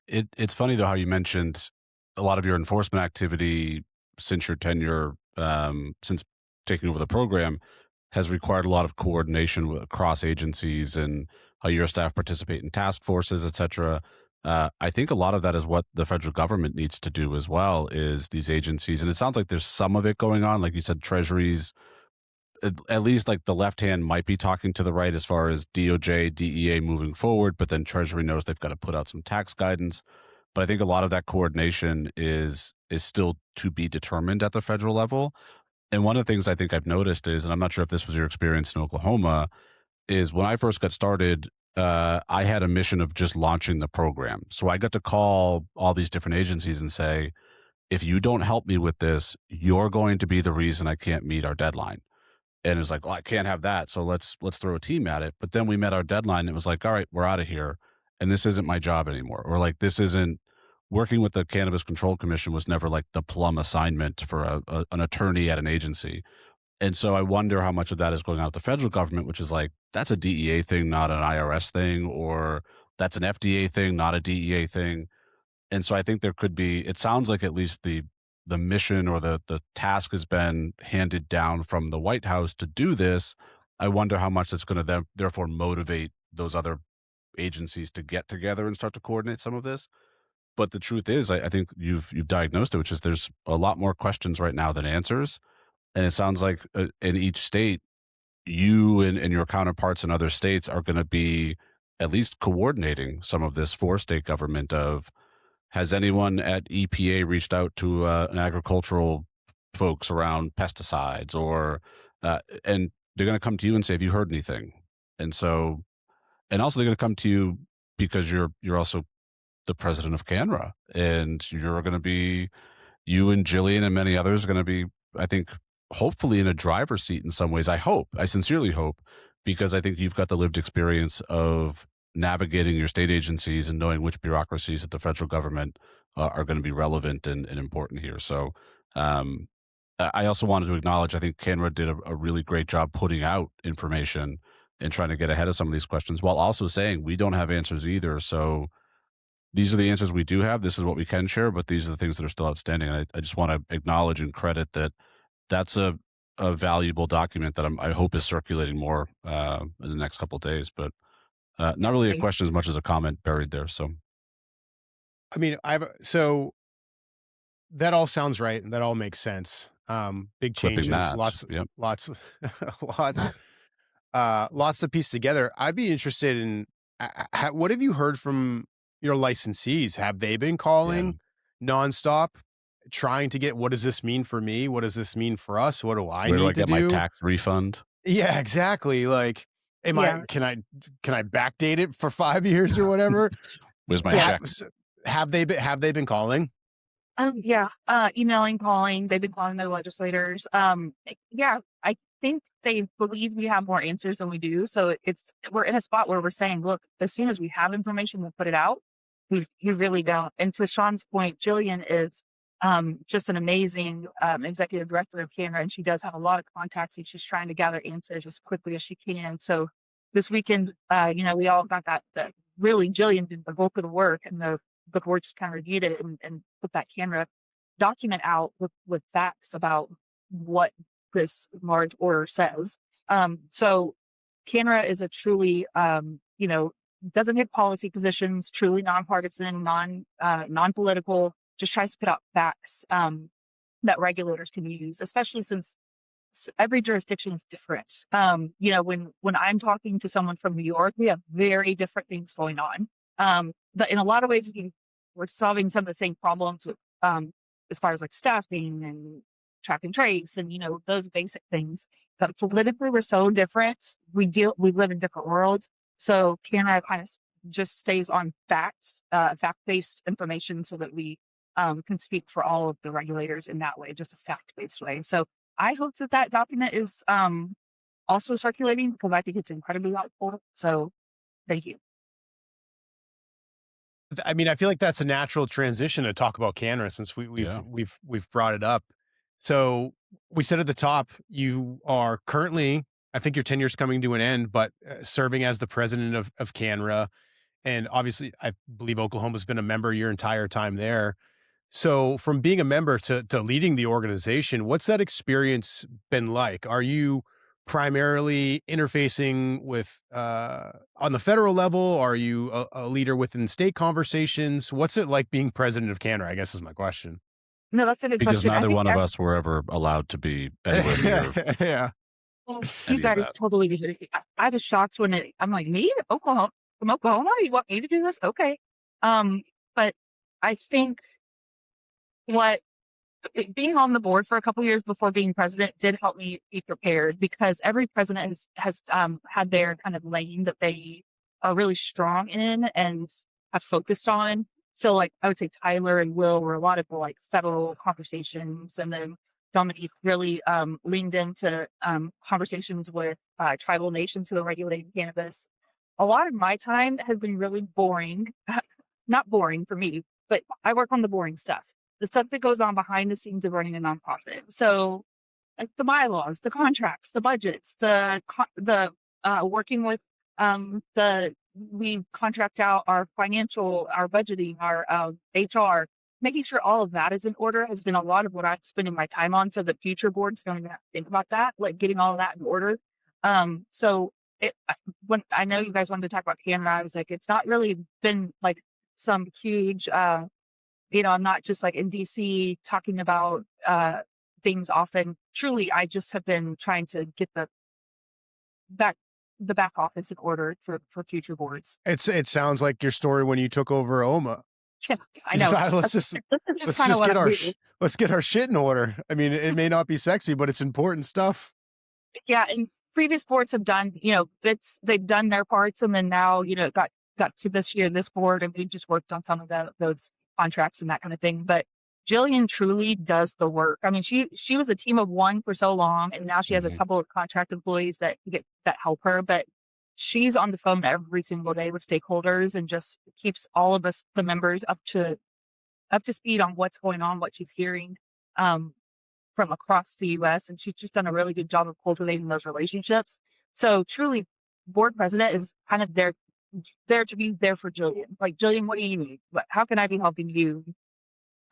It's funny though how you mentioned a lot of your enforcement activity since your tenure, since taking over the program, has required a lot of coordination across agencies, and how your staff participate in task forces, etc. I think a lot of that is what the federal government needs to do as well, is these agencies. And it sounds like there's some of it going on. Like you said, Treasury's, at least like the left hand might be talking to the right as far as DOJ, DEA moving forward, but then Treasury knows they've got to put out some tax guidance. But I think a lot of that coordination is still to be determined at the federal level. And one of the things I think I've noticed is, and I'm not sure if this was your experience in Oklahoma, is when I first got started, I had a mission of just launching the program. So I got to call all these different agencies and say, if you don't help me with this, you're going to be the reason I can't meet our deadline. And it's like, well, I can't have that. So let's throw a team at it. But then we met our deadline. And it was like, all right, we're out of here. and this isn't my job anymore, or like this isn't working with the Cannabis Control Commission was never like the plum assignment for an attorney at an agency. And so I wonder how much of that is going out with the federal government, which is like, that's a DEA thing, not an IRS thing, or that's an FDA thing, not a DEA thing. And so I think there could be, it sounds like at least the mission or the task has been handed down from the White House to do this. I wonder how much that's going to therefore motivate those other agencies to get together and start to coordinate some of this. But the truth is, I think you've diagnosed it, which is there's a lot more questions right now than answers. And it sounds like in each state, you and your counterparts in other states are going to be at least coordinating some of this for state government of, has anyone at EPA reached out to an agricultural folks around pesticides, or and they're going to come to you and say, have you heard anything? And so, and also they're going to come to you because you're also the president of CANNRA, and you're going to be, you and Jillian and many others are going to be, I think, hopefully in a driver's seat in some ways. I sincerely hope, because I think you've got the lived experience of navigating your state agencies and knowing which bureaucracies at the federal government are going to be relevant and important here. So I also wanted to acknowledge, I think CANNRA did a really great job putting out information and trying to get ahead of some of these questions, while also saying we don't have answers either. So these are the answers we do have. This is what we can share, but these are the things that are still outstanding. And I just want to acknowledge and credit that that's a valuable document that I hope is circulating more in the next couple of days, but not really a question as much as a comment buried there. So, I mean, so that all sounds right, and that all makes sense. Big changes, lots, lots to piece together. I'd be interested in what have you heard from your licensees? Have they been calling nonstop, trying to get, what does this mean for me? What does this mean for us? What do I need to do? My tax refund? Yeah, exactly. Like, can I backdate it for 5 years or whatever? Where's my check? Have they been calling? Emailing, calling. They've been calling the legislators. I think they believe we have more answers than we do. So we're in a spot where we're saying, look, as soon as we have information, we'll put it out. We really don't. And to Shawn's point, Jillian is just an amazing executive director of CANNRA, and she does have a lot of contacts, and she's trying to gather answers as quickly as she can. So this weekend, we all got that really Jillian did the bulk of the work, and the board just kind of reviewed it and put that CANNRA document out with facts about what this large order says. So CANNRA is a truly, doesn't hit policy positions, truly nonpartisan, non-political, just tries to put out facts that regulators can use, especially since every jurisdiction is different. When I'm talking to someone from New York, we have very different things going on. But in a lot of ways, we're solving some of the same problems with, as far as like staffing and track and trace and, those basic things. But politically, we're so different. We live in different worlds. So CANNRA kind of just stays on fact-based information so that we can speak for all of the regulators in that way, just a fact-based way. So I hope that document is also circulating, because I think it's incredibly helpful. So thank you. I mean, I feel like that's a natural transition to talk about CANNRA, since we've brought it up. So we said at the top, you are currently, I think your tenure is coming to an end, but serving as the president of CANNRA. And obviously, I believe Oklahoma's been a member your entire time there. So from being a member to leading the organization, what's that experience been like? Are you primarily interfacing with on the federal level? Are you a leader within state conversations? What's it like being president of CANNRA, I guess is my question. No, that's a good because question. Because neither one of us were ever allowed to be anywhere near. Yeah. Well, you guys totally did it. I was shocked when I'm like, me? Oklahoma? From Oklahoma? You want me to do this? Okay. But I think being on the board for a couple years before being president did help me be prepared, because every president has had their kind of lane that they are really strong in and have focused on. So like I would say Tyler and Will were a lot of like federal conversations, and then Dominique really leaned into conversations with tribal nations who are regulating cannabis. a lot of my time has been really boring. Not boring for me, but I work on the boring stuff, the stuff that goes on behind the scenes of running a nonprofit. So, like the bylaws, the contracts, the budgets, working with we contract out our financial, our budgeting, our HR, making sure all of that is in order has been a lot of what I'm spending my time on. So that future boards don't even have to think about that, like getting all of that in order. So when I know you guys wanted to talk about CANNRA, I was like, it's not really been like some huge, I'm not just like in DC talking about things often. Truly, I just have been trying to get the back office in order for future boards. It sounds like your story when you took over OMMA. Yeah, I know. Let's get our shit in order. I mean, it may not be sexy, but it's important stuff. Yeah, and previous boards have done, they've done their parts, and then now, it got to this year, this board, and we just worked on some of those contracts and that kind of thing. But Jillian truly does the work. I mean, she was a team of one for so long, and now she has a couple of contract employees that help her. But she's on the phone every single day with stakeholders and just keeps all of us, the members, up to speed on what's going on, what she's hearing from across the U.S. And she's just done a really good job of cultivating those relationships. So truly, board president is kind of there to be there for Jillian. Like, Jillian, what do you need? How can I be helping you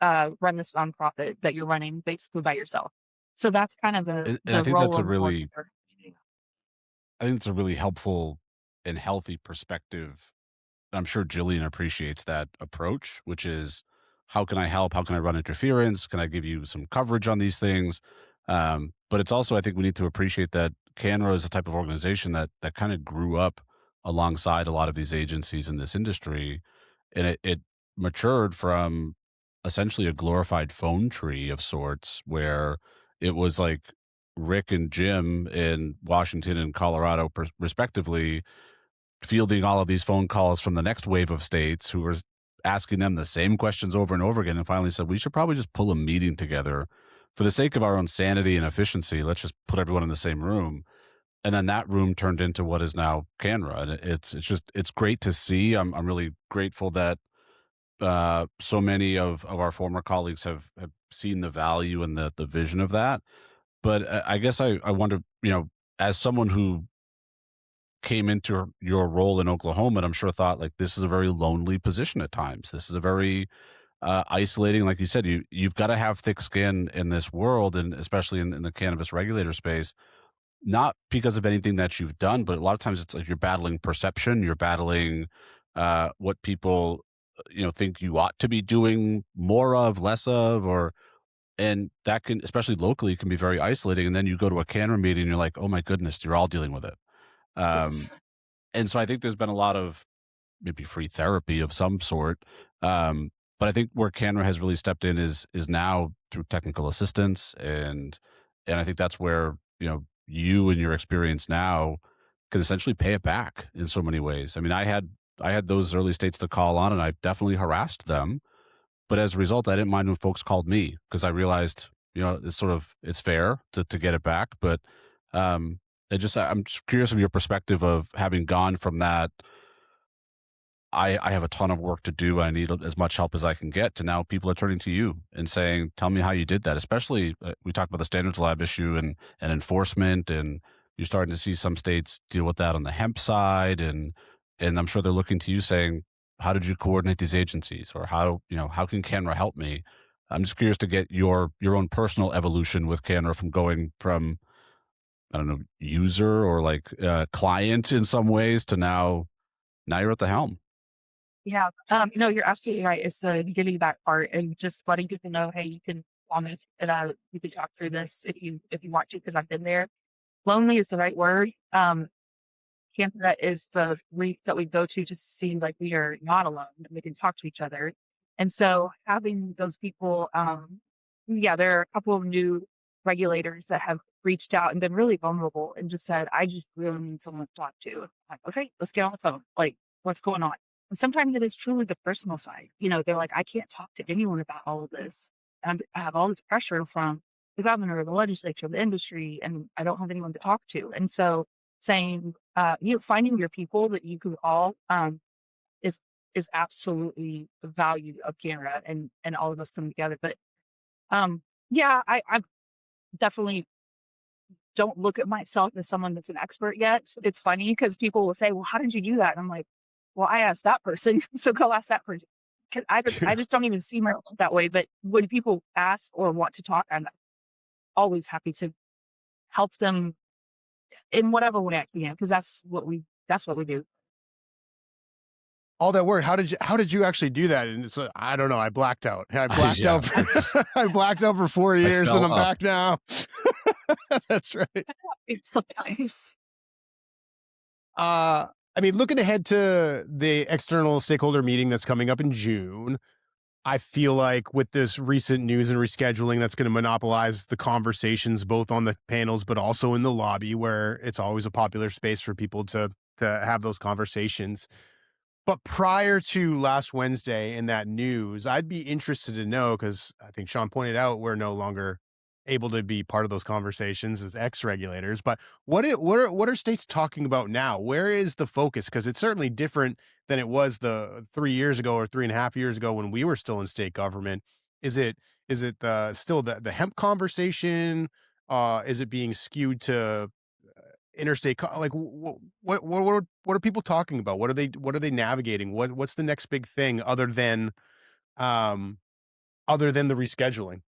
run this nonprofit that you're running basically by yourself? So that's kind of the I think role that's I think it's a really helpful and healthy perspective. I'm sure Jillian appreciates that approach, which is, how can I help? How can I run interference? Can I give you some coverage on these things? But it's also, I think we need to appreciate that CANNRA is a type of organization that kind of grew up alongside a lot of these agencies in this industry. And it matured from essentially a glorified phone tree of sorts, where it was like Rick and Jim in Washington and Colorado, respectively, fielding all of these phone calls from the next wave of states who were asking them the same questions over and over again, and finally said, we should probably just pull a meeting together for the sake of our own sanity and efficiency. Let's just put everyone in the same room. And then that room turned into what is now CANNRA. And it's great to see. I'm really grateful that so many of our former colleagues have seen the value and the vision of that. But I guess I wonder, as someone who came into your role in Oklahoma, and I'm sure thought, like, this is a very lonely position at times. This is a very isolating, like you said, you've got to have thick skin in this world, and especially in the cannabis regulator space, not because of anything that you've done, but a lot of times it's like you're battling perception, you're battling what people think you ought to be doing more of, less of, and that can, especially locally, can be very isolating. And then you go to a CANNRA meeting and you're like, oh my goodness, you're all dealing with it. Yes. And so I think there's been a lot of maybe free therapy of some sort. But I think where CANNRA has really stepped in is now through technical assistance. And I think that's where, you and your experience now can essentially pay it back in so many ways. I mean, I had those early states to call on, and I definitely harassed them. But as a result, I didn't mind when folks called me, because I realized, it's fair to get it back. But I'm just curious of your perspective of having gone from that, I have a ton of work to do, I need as much help as I can get, to now people are turning to you and saying, tell me how you did that. Especially, we talked about the standards lab issue and enforcement, and you're starting to see some states deal with that on the hemp side. And I'm sure they're looking to you saying, how did you coordinate these agencies? Or how can CANNRA help me? I'm just curious to get your own personal evolution with CANNRA, from going from, I don't know, user or like client in some ways, to now you're at the helm. Yeah. No, you're absolutely right. It's the giving back part, and just letting people know, hey, you can comment and you can talk through this if you want to, because I've been there. Lonely is the right word. CANNRA is the reef that we go to see like we are not alone, and we can talk to each other. And so having those people, there are a couple of new regulators that have reached out and been really vulnerable and just said, I just really need someone to talk to. I'm like, okay, let's get on the phone. Like, what's going on? And sometimes it is truly the personal side. They're like, I can't talk to anyone about all of this. And I have all this pressure from the governor, the legislature, the industry, and I don't have anyone to talk to. And so saying, finding your people that you can all is absolutely the value of CANNRA and all of us coming together. But I definitely don't look at myself as someone that's an expert yet. It's funny because people will say, well, how did you do that? And I'm like, well, I asked that person, so go ask that person. 'Cause I just don't even see myself that way. But when people ask or want to talk, I'm always happy to help them in whatever way I can, because that's what we do. All that work. How did you actually do that? And it's I don't know. I blacked out. I blacked Yeah. out. I blacked out for 4 years, and I'm fell up. back now. That's right. It's so nice. I mean, looking ahead to the external stakeholder meeting that's coming up in June, I feel like with this recent news and rescheduling, that's going to monopolize the conversations both on the panels, but also in the lobby, where it's always a popular space for people to have those conversations. But prior to last Wednesday in that news, I'd be interested to know, because I think Shawn pointed out we're no longer able to be part of those conversations as ex-regulators. But what are states talking about now? Where is the focus? Because it's certainly different than it was the 3 years ago or 3.5 years ago when we were still in state government. Is it still the hemp conversation? Is it being skewed to interstate? Like what are people talking about? What are they navigating? What's the next big thing other than the rescheduling?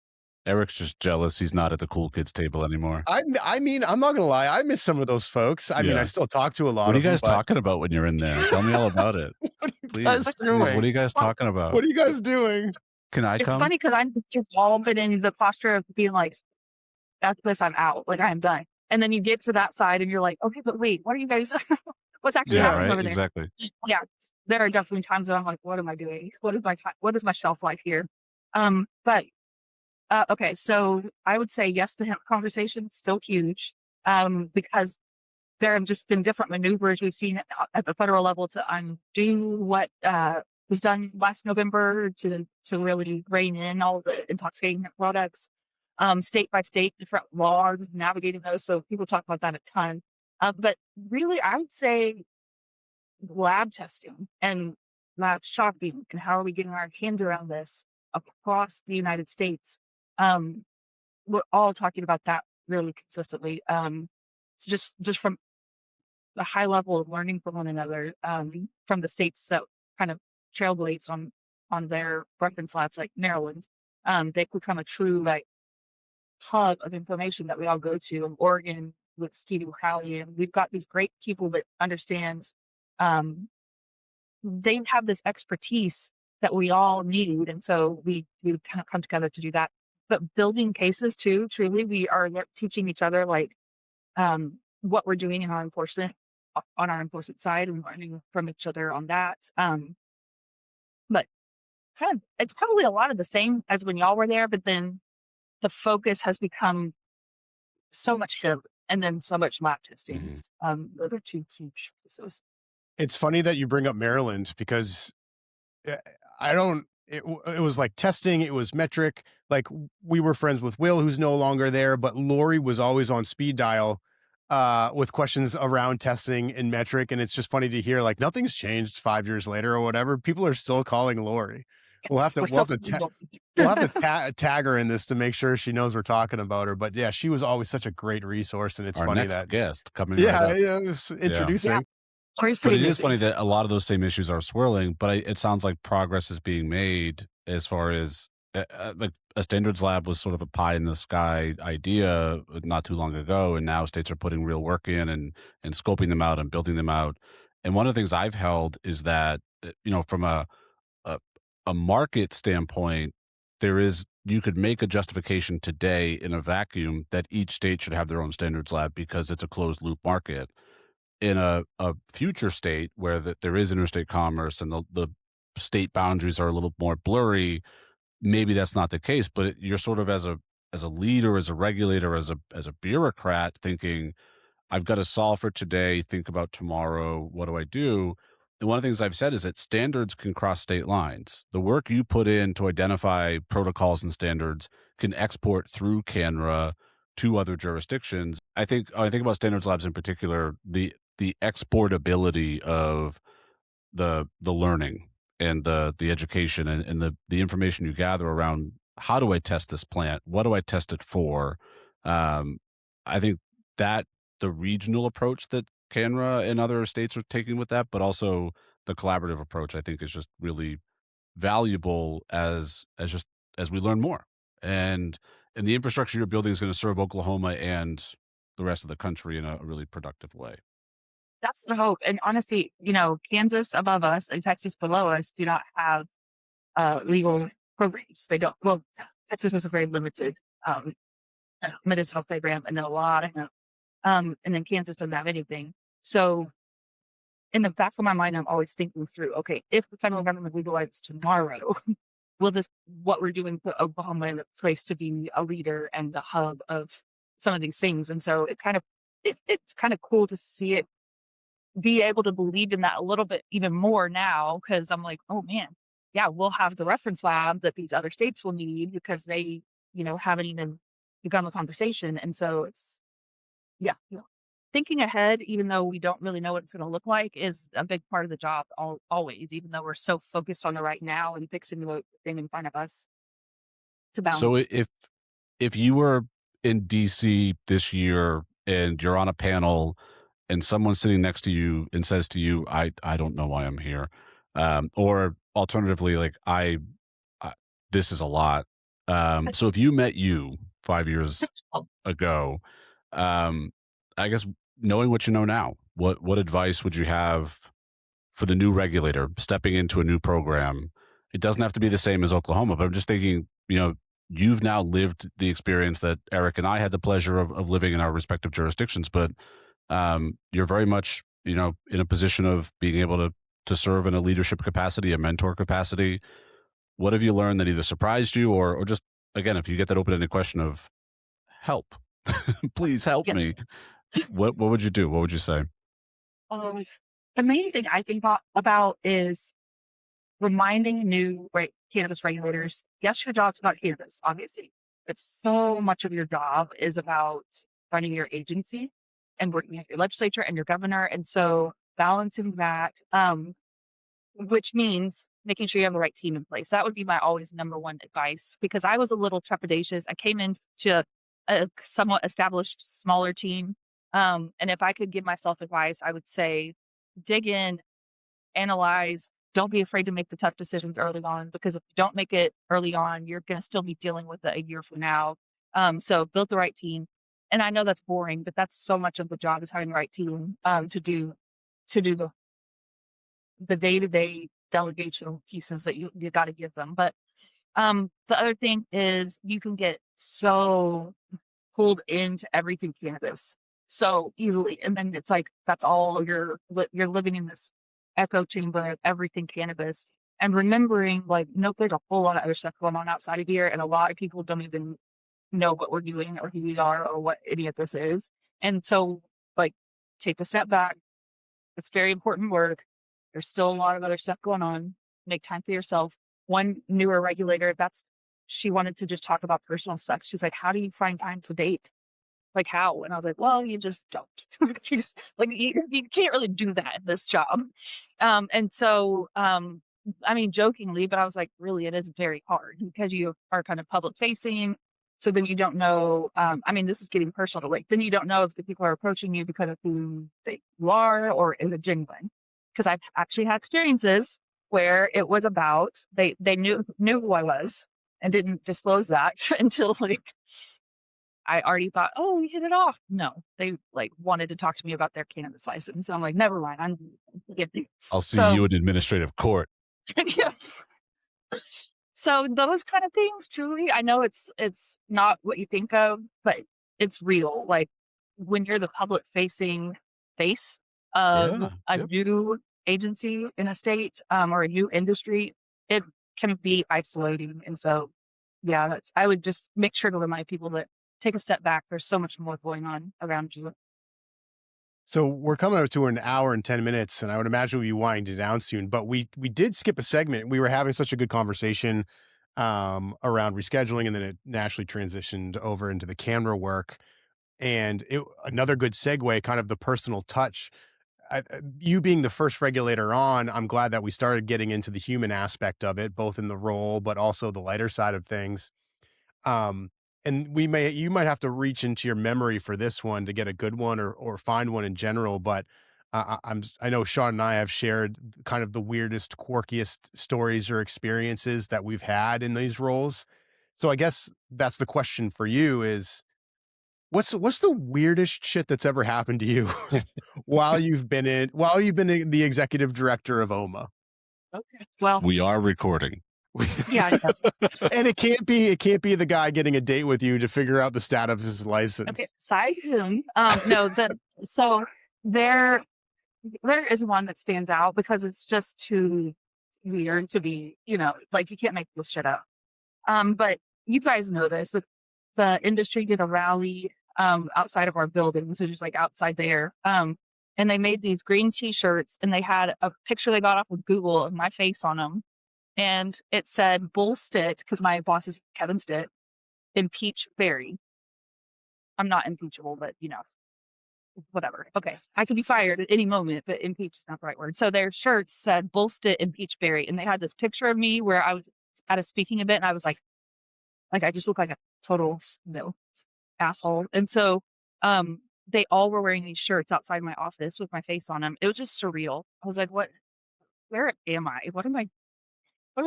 Erik's just jealous he's not at the cool kids table anymore. I mean, I'm not gonna lie, I miss some of those folks. I mean, I still talk to a lot What are of you guys them, but talking about when you're in there? Tell me all about it. what are you Please. guys doing? What are you guys talking about? What are you guys doing? Can I It's come? funny because I'm just all been in the posture of being like, that's this, I'm out. Like, I'm done. And then you get to that side and you're like, okay, but wait, what are you guys, what's actually Yeah, happening right. over there? Exactly. Yeah, there are definitely times that I'm like, what am I doing? What is my time? What is my shelf life here? But okay, so I would say yes, the hemp conversation is still huge, because there have just been different maneuvers we've seen at the federal level to undo what was done last November to really rein in all the intoxicating hemp products, state by state, different laws, navigating those. So people talk about that a ton. But really, I would say lab testing and lab shopping and how are we getting our hands around this across the United States. We're all talking about that really consistently. So just from the high level of learning from one another, from the states that kind of trailblazed on their reference labs, like Maryland, they've become a true like hub of information that we all go to. In Oregon with Stevie Crowley, and we've got these great people that understand. They have this expertise that we all need, and so we kind of come together to do that. But building cases too, truly, we are teaching each other like what we're doing in our enforcement on our enforcement side, and learning from each other on that. But kind of, it's probably a lot of the same as when y'all were there, but then the focus has become so much hemp and then so much lab testing. Those are two huge pieces. It's funny that you bring up Maryland, because it was like testing, it was metric. Like, we were friends with Will, who's no longer there, but Lori was always on speed dial with questions around testing and metric. And it's just funny to hear, like, nothing's changed 5 years later or whatever. People are still calling Lori. We'll have to tag her in this to make sure she knows we're talking about her. But yeah, she was always such a great resource, and it's Our funny next that guest coming. Right up. it's introducing. Yeah. But it is funny that a lot of those same issues are swirling, but it sounds like progress is being made as far as like a standards lab was sort of a pie in the sky idea not too long ago. And now states are putting real work in and scoping them out and building them out. And one of the things I've held is that, from a market standpoint, you could make a justification today in a vacuum that each state should have their own standards lab because it's a closed loop market. In a future state where there is interstate commerce and the state boundaries are a little more blurry, maybe that's not the case. But you're sort of as a leader, as a regulator, as a bureaucrat, thinking, I've got to solve for today, think about tomorrow, what do I do? And one of the things I've said is that standards can cross state lines. The work you put in to identify protocols and standards can export through CANNRA to other jurisdictions. I think about standards labs in particular, the exportability of the learning and the education and the information you gather around how do I test this plant? What do I test it for? I think that the regional approach that CANNRA and other states are taking with that, but also the collaborative approach, I think is just really valuable as we learn more. And the infrastructure you're building is going to serve Oklahoma and the rest of the country in a really productive way. That's the hope. And honestly, Kansas above us and Texas below us do not have legal programs. They don't. Well, Texas has a very limited medicinal program, and then and then Kansas doesn't have anything. So, in the back of my mind, I'm always thinking through, okay, if the federal government legalizes tomorrow, will what we're doing put Oklahoma in a place to be a leader and the hub of some of these things? And so it's kind of cool to see it, be able to believe in that a little bit even more now, because I'm like, oh man, yeah, we'll have the reference lab that these other states will need because they, haven't even begun the conversation. And so it's, yeah, thinking ahead, even though we don't really know what it's going to look like, is a big part of the job always, even though we're so focused on the right now and fixing the thing in front of us. It's a balance. So if you were in DC this year and you're on a panel and someone's sitting next to you and says to you, I don't know why I'm here. Or alternatively, like I this is a lot. So if you met you 5 years ago, I guess knowing what you know now, what advice would you have for the new regulator stepping into a new program? It doesn't have to be the same as Oklahoma, but I'm just thinking, you've now lived the experience that Erik and I had the pleasure of living in our respective jurisdictions, but you're very much, in a position of being able to serve in a leadership capacity, a mentor capacity. What have you learned that either surprised you or just, again, if you get that open-ended question of help, please help me. What would you do? What would you say? The main thing I think about is reminding new cannabis regulators, yes, your job's about cannabis, obviously, but so much of your job is about running your agency and working with your legislature and your governor. And so balancing that, which means making sure you have the right team in place. That would be my always number one advice, because I was a little trepidatious. I came into a somewhat established smaller team. And if I could give myself advice, I would say dig in, analyze, don't be afraid to make the tough decisions early on, because if you don't make it early on, you're going to still be dealing with it a year from now. So build the right team. And I know that's boring, but that's so much of the job, is having the right team to do the day-to-day delegation pieces that you got to give them. But the other thing is you can get so pulled into everything cannabis so easily, and then it's like that's all you're living in this echo chamber of everything cannabis, and remembering like, nope, there's a whole lot of other stuff going on outside of here, and a lot of people don't even know what we're doing or who we are or what any of this is. And so like take a step back. It's very important work. There's still a lot of other stuff going on. Make time for yourself. One newer regulator, she wanted to just talk about personal stuff. She's like, how do you find time to date? Like how? And I was like, well, you just don't. You can't really do that in this job. And so, I mean, jokingly, but I was like, really, it is very hard because you are kind of public facing. So then you don't know, I mean, this is getting personal, like, then you don't know if the people are approaching you because of who you are, or is it genuine? Because I've actually had experiences where it was about, they knew who I was and didn't disclose that until like, I already thought, oh, we hit it off. No, they like wanted to talk to me about their cannabis license. So I'm like, never mind. I'll see you in administrative court. Yeah. So those kind of things, truly, I know it's not what you think of, but it's real. Like when you're the public facing face of a new agency in a state or a new industry, it can be isolating. And so, yeah, I would just make sure to remind people that take a step back. There's so much more going on around you. So we're coming up to an hour and 10 minutes, and I would imagine we'll be winding down soon. But we did skip a segment. We were having such a good conversation around rescheduling, and then it naturally transitioned over into the CANRA work. And another good segue, kind of the personal touch. You being the first regulator on, I'm glad that we started getting into the human aspect of it, both in the role, but also the lighter side of things. Um, and you might have to reach into your memory for this one to get a good one, or find one in general. But I know Shawn and I have shared kind of the weirdest, quirkiest stories or experiences that we've had in these roles. So I guess that's the question for you is, what's the weirdest shit that's ever happened to you while you've been the executive director of OMMA? Okay. Well, We are recording. yeah. And it can't be the guy getting a date with you to figure out the status of his license. Okay. Side him. No, so there is one that stands out because it's just too weird to be, like you can't make this shit up. But you guys know this, but the industry did a rally outside of our building, so just like outside there. And they made these green T-shirts, and they had a picture they got off of Google of my face on them, and it said "Bull Stitt" because my boss is Kevin Stitt, impeach Berry. I'm not impeachable, but whatever. Okay, I could be fired at any moment, but impeach is not the right word. So their shirts said "Bull Stitt, impeach Berry," and they had this picture of me where I was at a speaking event, and I was like I just look like a total asshole. And so they all were wearing these shirts outside my office with my face on them. It was just surreal. I was like, where am I? What have I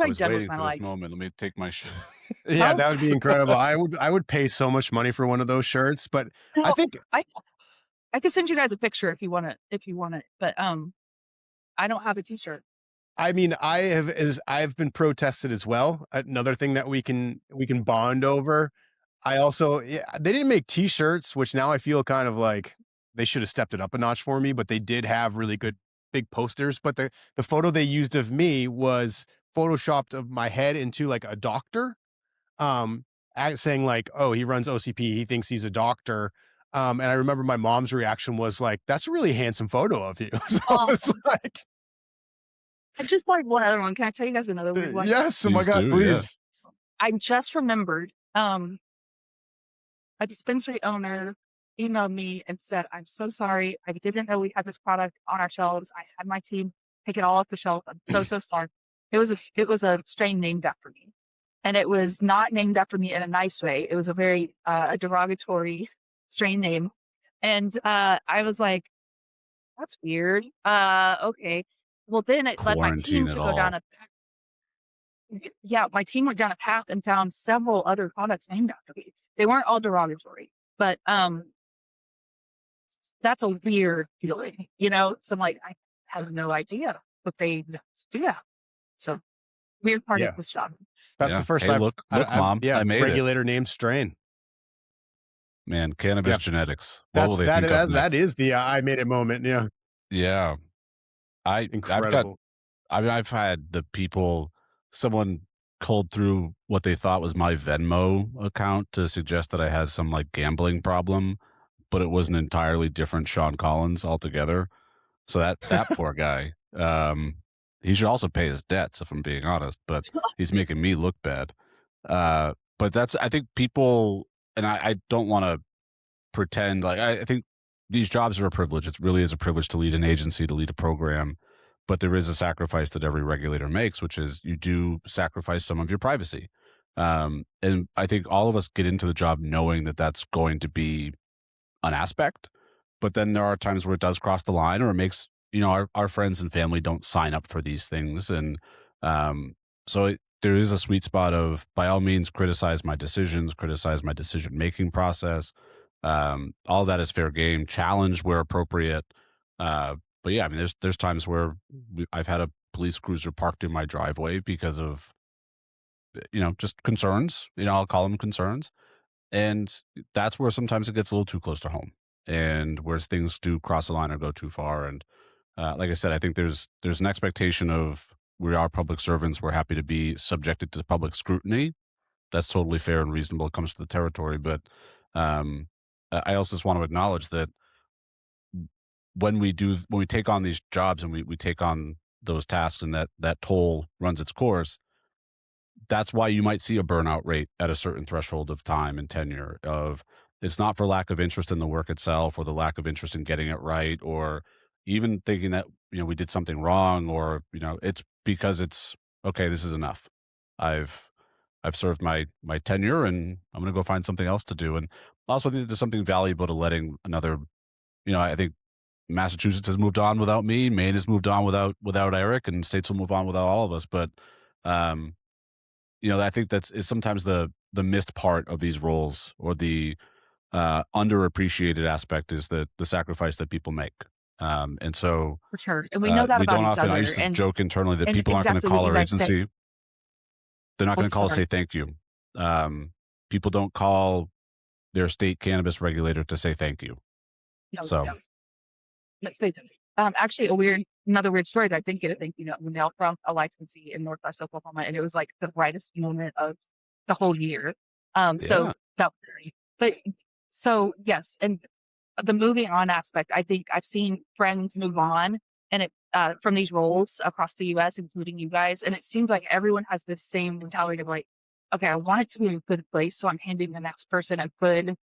done with my life? This moment. Let me take my shirt. Yeah, that would be incredible. I would pay so much money for one of those shirts, but I think I could send you guys a picture if you want it, but I don't have a T-shirt. I mean, I've been protested as well. Another thing that we can bond over. I also, they didn't make T-shirts, which now I feel kind of like they should have stepped it up a notch for me, but they did have really good big posters. But the photo they used of me was photoshopped of my head into like a doctor, saying like, oh, he runs OCP, he thinks he's a doctor. And I remember my mom's reaction was like, that's a really handsome photo of you. So it's like, I just like one other one. Can I tell you guys another weird one? Yes. Oh my God, please. Yeah. I just remembered a dispensary owner emailed me and said, "I'm so sorry. I didn't know we had this product on our shelves. I had my team take it all off the shelf. I'm so sorry." It was a strain named after me, and it was not named after me in a nice way. It was a very a derogatory strain name, and I was like, "That's weird." Okay. Well, then it led my team to go down a path. Yeah, my team went down a path and found several other products named after me. They weren't all derogatory, but that's a weird feeling, So I'm like, I have no idea what they do that. So weird part of this job. That's the first time. Look, Mom, I made regulator named strain. Man, cannabis genetics. That is the I made it moment. Yeah. Yeah. Incredible. I've had someone culled through what they thought was my Venmo account to suggest that I had some like gambling problem, but it was an entirely different Sean Collins altogether. So that poor guy, he should also pay his debts, if I'm being honest, but he's making me look bad. But I think people, and I don't want to pretend like, I think these jobs are a privilege. It really is a privilege to lead an agency, to lead a program, but there is a sacrifice that every regulator makes, which is you do sacrifice some of your privacy. And I think all of us get into the job knowing that that's going to be an aspect, but then there are times where it does cross the line, or it makes, our friends and family don't sign up for these things. And there is a sweet spot of, by all means, criticize my decisions, criticize my decision-making process. All that is fair game, challenge where appropriate. But yeah, I mean, there's times where I've had a police cruiser parked in my driveway because of, just concerns, I'll call them concerns. And that's where sometimes it gets a little too close to home, and where things do cross the line or go too far. And like I said, I think there's an expectation of, we are public servants. We're happy to be subjected to public scrutiny. That's totally fair and reasonable. It comes to the territory. But I also just want to acknowledge that when we take on these jobs and we take on those tasks, and that toll runs its course, that's why you might see a burnout rate at a certain threshold of time and tenure of it's not for lack of interest in the work itself or the lack of interest in getting it right or even thinking that, we did something wrong or, it's because it's okay, this is enough. I've I've served my tenure and I'm going to go find something else to do. And also I think there's something valuable to letting another, I think Massachusetts has moved on without me, Maine has moved on without Erik, and states will move on without all of us. But um I think that's is sometimes the missed part of these roles or the underappreciated aspect is the sacrifice that people make. And so for sure. And we know that we about don't each often. I other. used to joke internally that And people aren't going to exactly what call you our guys say. agency. They're not going to call to Sorry. say thank you. People don't call their state cannabis regulator to say thank you. No, So no. They don't. Actually, another weird story that I did get a thank you note in the mail from a licensee in Northwest Oklahoma, and it was like the brightest moment of the whole year. So yeah, that was great. But so yes, and the moving on aspect, I think I've seen friends move on and it from these roles across the US, including you guys, and it seems like everyone has the same mentality of like, okay, I want it to be a good place, so I'm handing the next person a good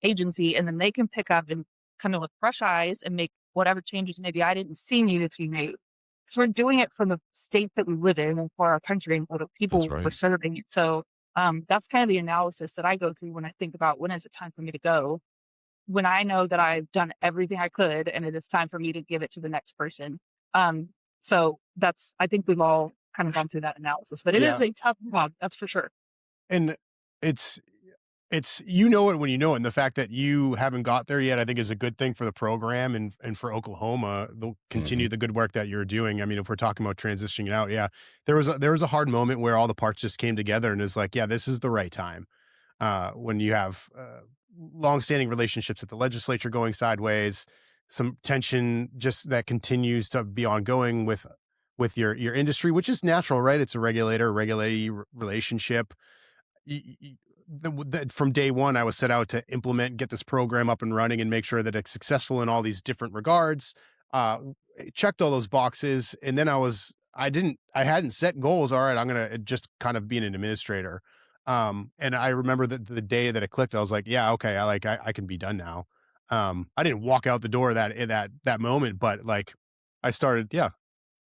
agency, and then they can pick up and kind of with fresh eyes and make whatever changes maybe I didn't see needed to be made. So we're doing it from the state that we live in and for our country and for the that's people we're right. serving it. So that's kind of the analysis that I go through when I think about when is it time for me to go. When I know that I've done everything I could and it is time for me to give it to the next person. So I think we've all kind of gone through that analysis, but it is Yeah. a tough job, that's for sure. And it's it when you know it. And the fact that you haven't got there yet, I think is a good thing for the program and for Oklahoma. They'll continue the good work that you're doing. I mean, if we're talking about transitioning out, yeah, there was a hard moment where all the parts just came together and it's like, yeah, this is the right time. When you have longstanding relationships at the legislature going sideways, some tension just that continues to be ongoing with your industry, which is natural, right? It's a regulatee relationship. From day one, I was set out to implement, get this program up and running and make sure that it's successful in all these different regards. Checked all those boxes. And then I hadn't set goals. All right, I'm going to just kind of be an administrator. And I remember that the day that it clicked, I was like, yeah, okay. I can be done now. I didn't walk out the door that moment, but like I started, yeah,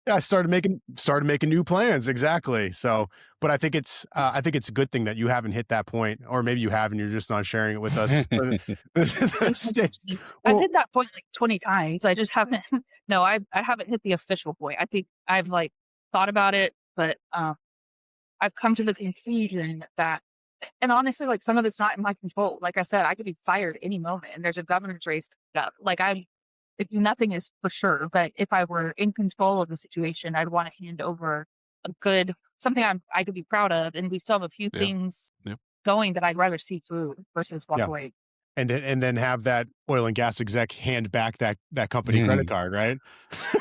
I started making new plans. Exactly. So, but I think it's a good thing that you haven't hit that point, or maybe you have and you're just not sharing it with us. I've hit that point like 20 times. I just haven't, no, I haven't hit the official point. I think I've like thought about it, but I've come to the conclusion that, and honestly, like some of it's not in my control. Like I said, I could be fired any moment and there's a governor's race up. If nothing is for sure, but if I were in control of the situation, I'd want to hand over something I could be proud of. And we still have a few things going that I'd rather see through versus walk away. And then have that oil and gas exec hand back that company credit card, right?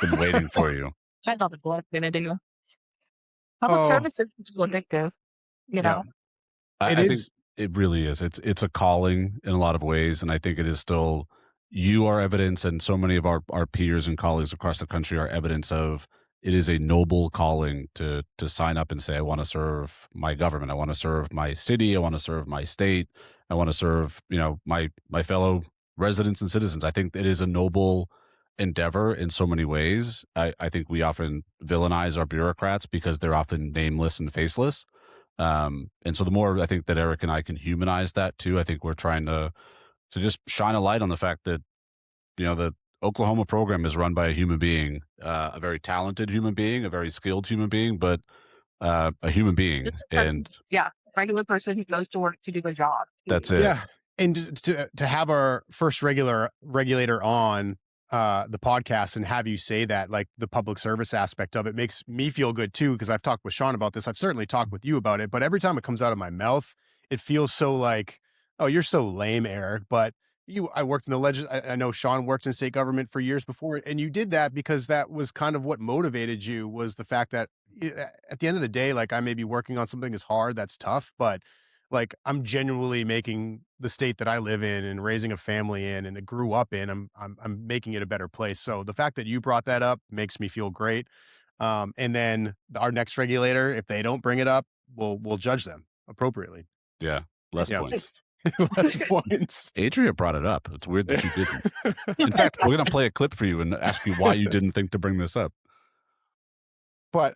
Been waiting for you. I love what I'm going to do. Public service is addictive, you know? I think it really is. It's a calling in a lot of ways. And I think it is still, you are evidence, and so many of our peers and colleagues across the country are evidence of it is a noble calling to sign up and say, I want to serve my government. I want to serve my city. I want to serve my state. I want to serve, my fellow residents and citizens. I think it is a noble endeavor in so many ways. I think we often villainize our bureaucrats because they're often nameless and faceless. And so the more I think that Erik and I can humanize that too, I think we're trying to just shine a light on the fact that, the Oklahoma program is run by a human being, a very talented human being, a very skilled human being, but a human being. Just a person, regular person who goes to work to do their job. That's it. Yeah. And to have our first regulator on the podcast and have you say that, like the public service aspect of it makes me feel good too, because I've talked with Shawn about this. I've certainly talked with you about it, but every time it comes out of my mouth, it feels so like, oh, you're so lame, Erik. But I worked in the I know Shawn worked in state government for years before, and you did that because that was kind of what motivated you, was the fact that at the end of the day, like I may be working on something that's hard, that's tough, but like I'm genuinely making the state that I live in and raising a family in and grew up in, I'm making it a better place. So the fact that you brought that up makes me feel great. And then our next regulator, if they don't bring it up, we'll judge them appropriately. Yeah, less Yeah. points. Less points. Adria brought it up. It's weird that you didn't. In fact, we're going to play a clip for you and ask you why you didn't think to bring this up. But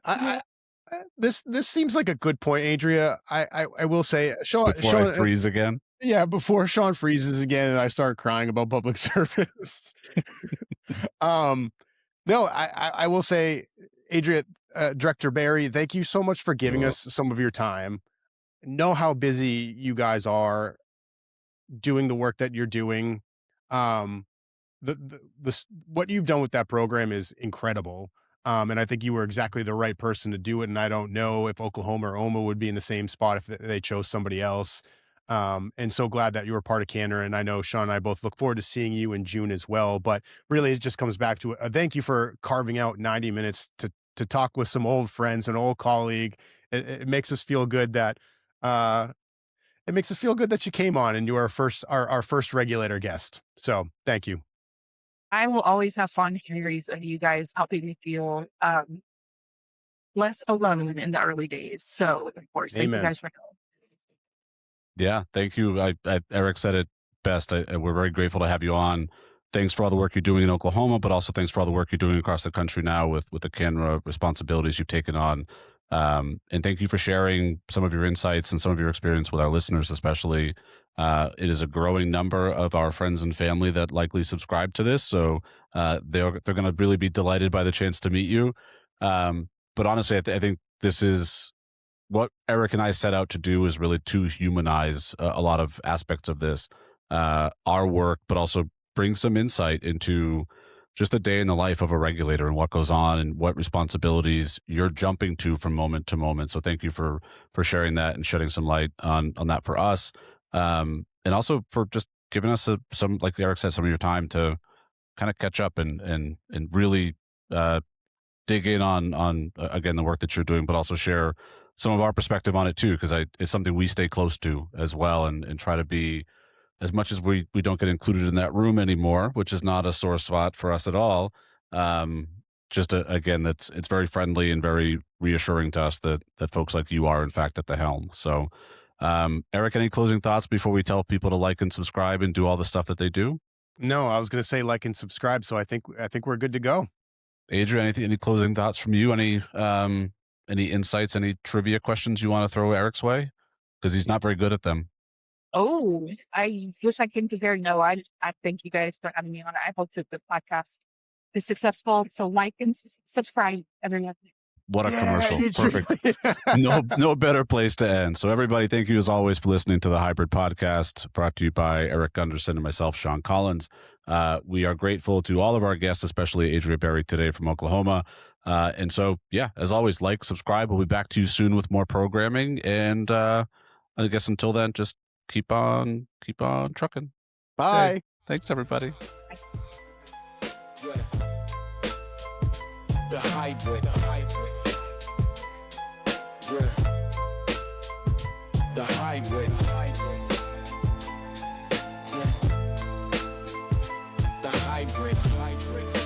this seems like a good point, Adria. I will say, Shawn, Before I freeze again. Yeah, before Shawn freezes again and I start crying about public service. No, I will say, Adria, Director Berry, thank you so much for giving us some of your time. Know how busy you guys are doing the work that you're doing. What you've done with that program is incredible. And I think you were exactly the right person to do it. And I don't know if Oklahoma or OMMA would be in the same spot if they chose somebody else. And so glad that you were part of CANNRA. And I know Shawn and I both look forward to seeing you in June as well. But really, it just comes back to a thank you for carving out 90 minutes to talk with some old friends, an old colleague. It makes us feel good that you came on and you are our first regulator guest. So thank you. I will always have fond memories of you guys helping me feel less alone in the early days. So, of course, thank you guys for help. Yeah, thank you. Erik said it best. We're very grateful to have you on. Thanks for all the work you're doing in Oklahoma, but also thanks for all the work you're doing across the country now with the CANNRA responsibilities you've taken on. And thank you for sharing some of your insights and some of your experience with our listeners, especially. It is a growing number of our friends and family that likely subscribe to this, so they're going to really be delighted by the chance to meet you. But honestly, I think this is what Erik and I set out to do, is really to humanize a lot of aspects of this, our work, but also bring some insight into just a day in the life of a regulator and what goes on and what responsibilities you're jumping to from moment to moment. So thank you for sharing that and shedding some light on that for us. And also for just giving us some, like Erik said, some of your time to kind of catch up and really dig in on again, the work that you're doing, but also share some of our perspective on it too, because it's something we stay close to as well and try to be, as much as we don't get included in that room anymore, which is not a sore spot for us at all. Again, it's very friendly and very reassuring to us that folks like you are in fact at the helm. So, Erik, any closing thoughts before we tell people to like and subscribe and do all the stuff that they do? No, I was going to say like and subscribe. So I think we're good to go. Adria, any closing thoughts from you? Any insights, any trivia questions you want to throw Erik's way? Because he's not very good at them. Oh, I wish I could compare. No, I thank you guys for having me on. I hope that the podcast is successful. So like and subscribe, everyone. What a commercial. Perfect. No better place to end. So everybody, thank you as always for listening to the Hybrid Podcast, brought to you by Erik Gunderson and myself, Shawn Collins. We are grateful to all of our guests, especially Adria Berry today from Oklahoma. And so, yeah, as always, like, subscribe. We'll be back to you soon with more programming. And I guess until then, just keep on trucking. Bye. Okay. Thanks, everybody. The hybrid. Yeah. The hybrid. Yeah. The hybrid.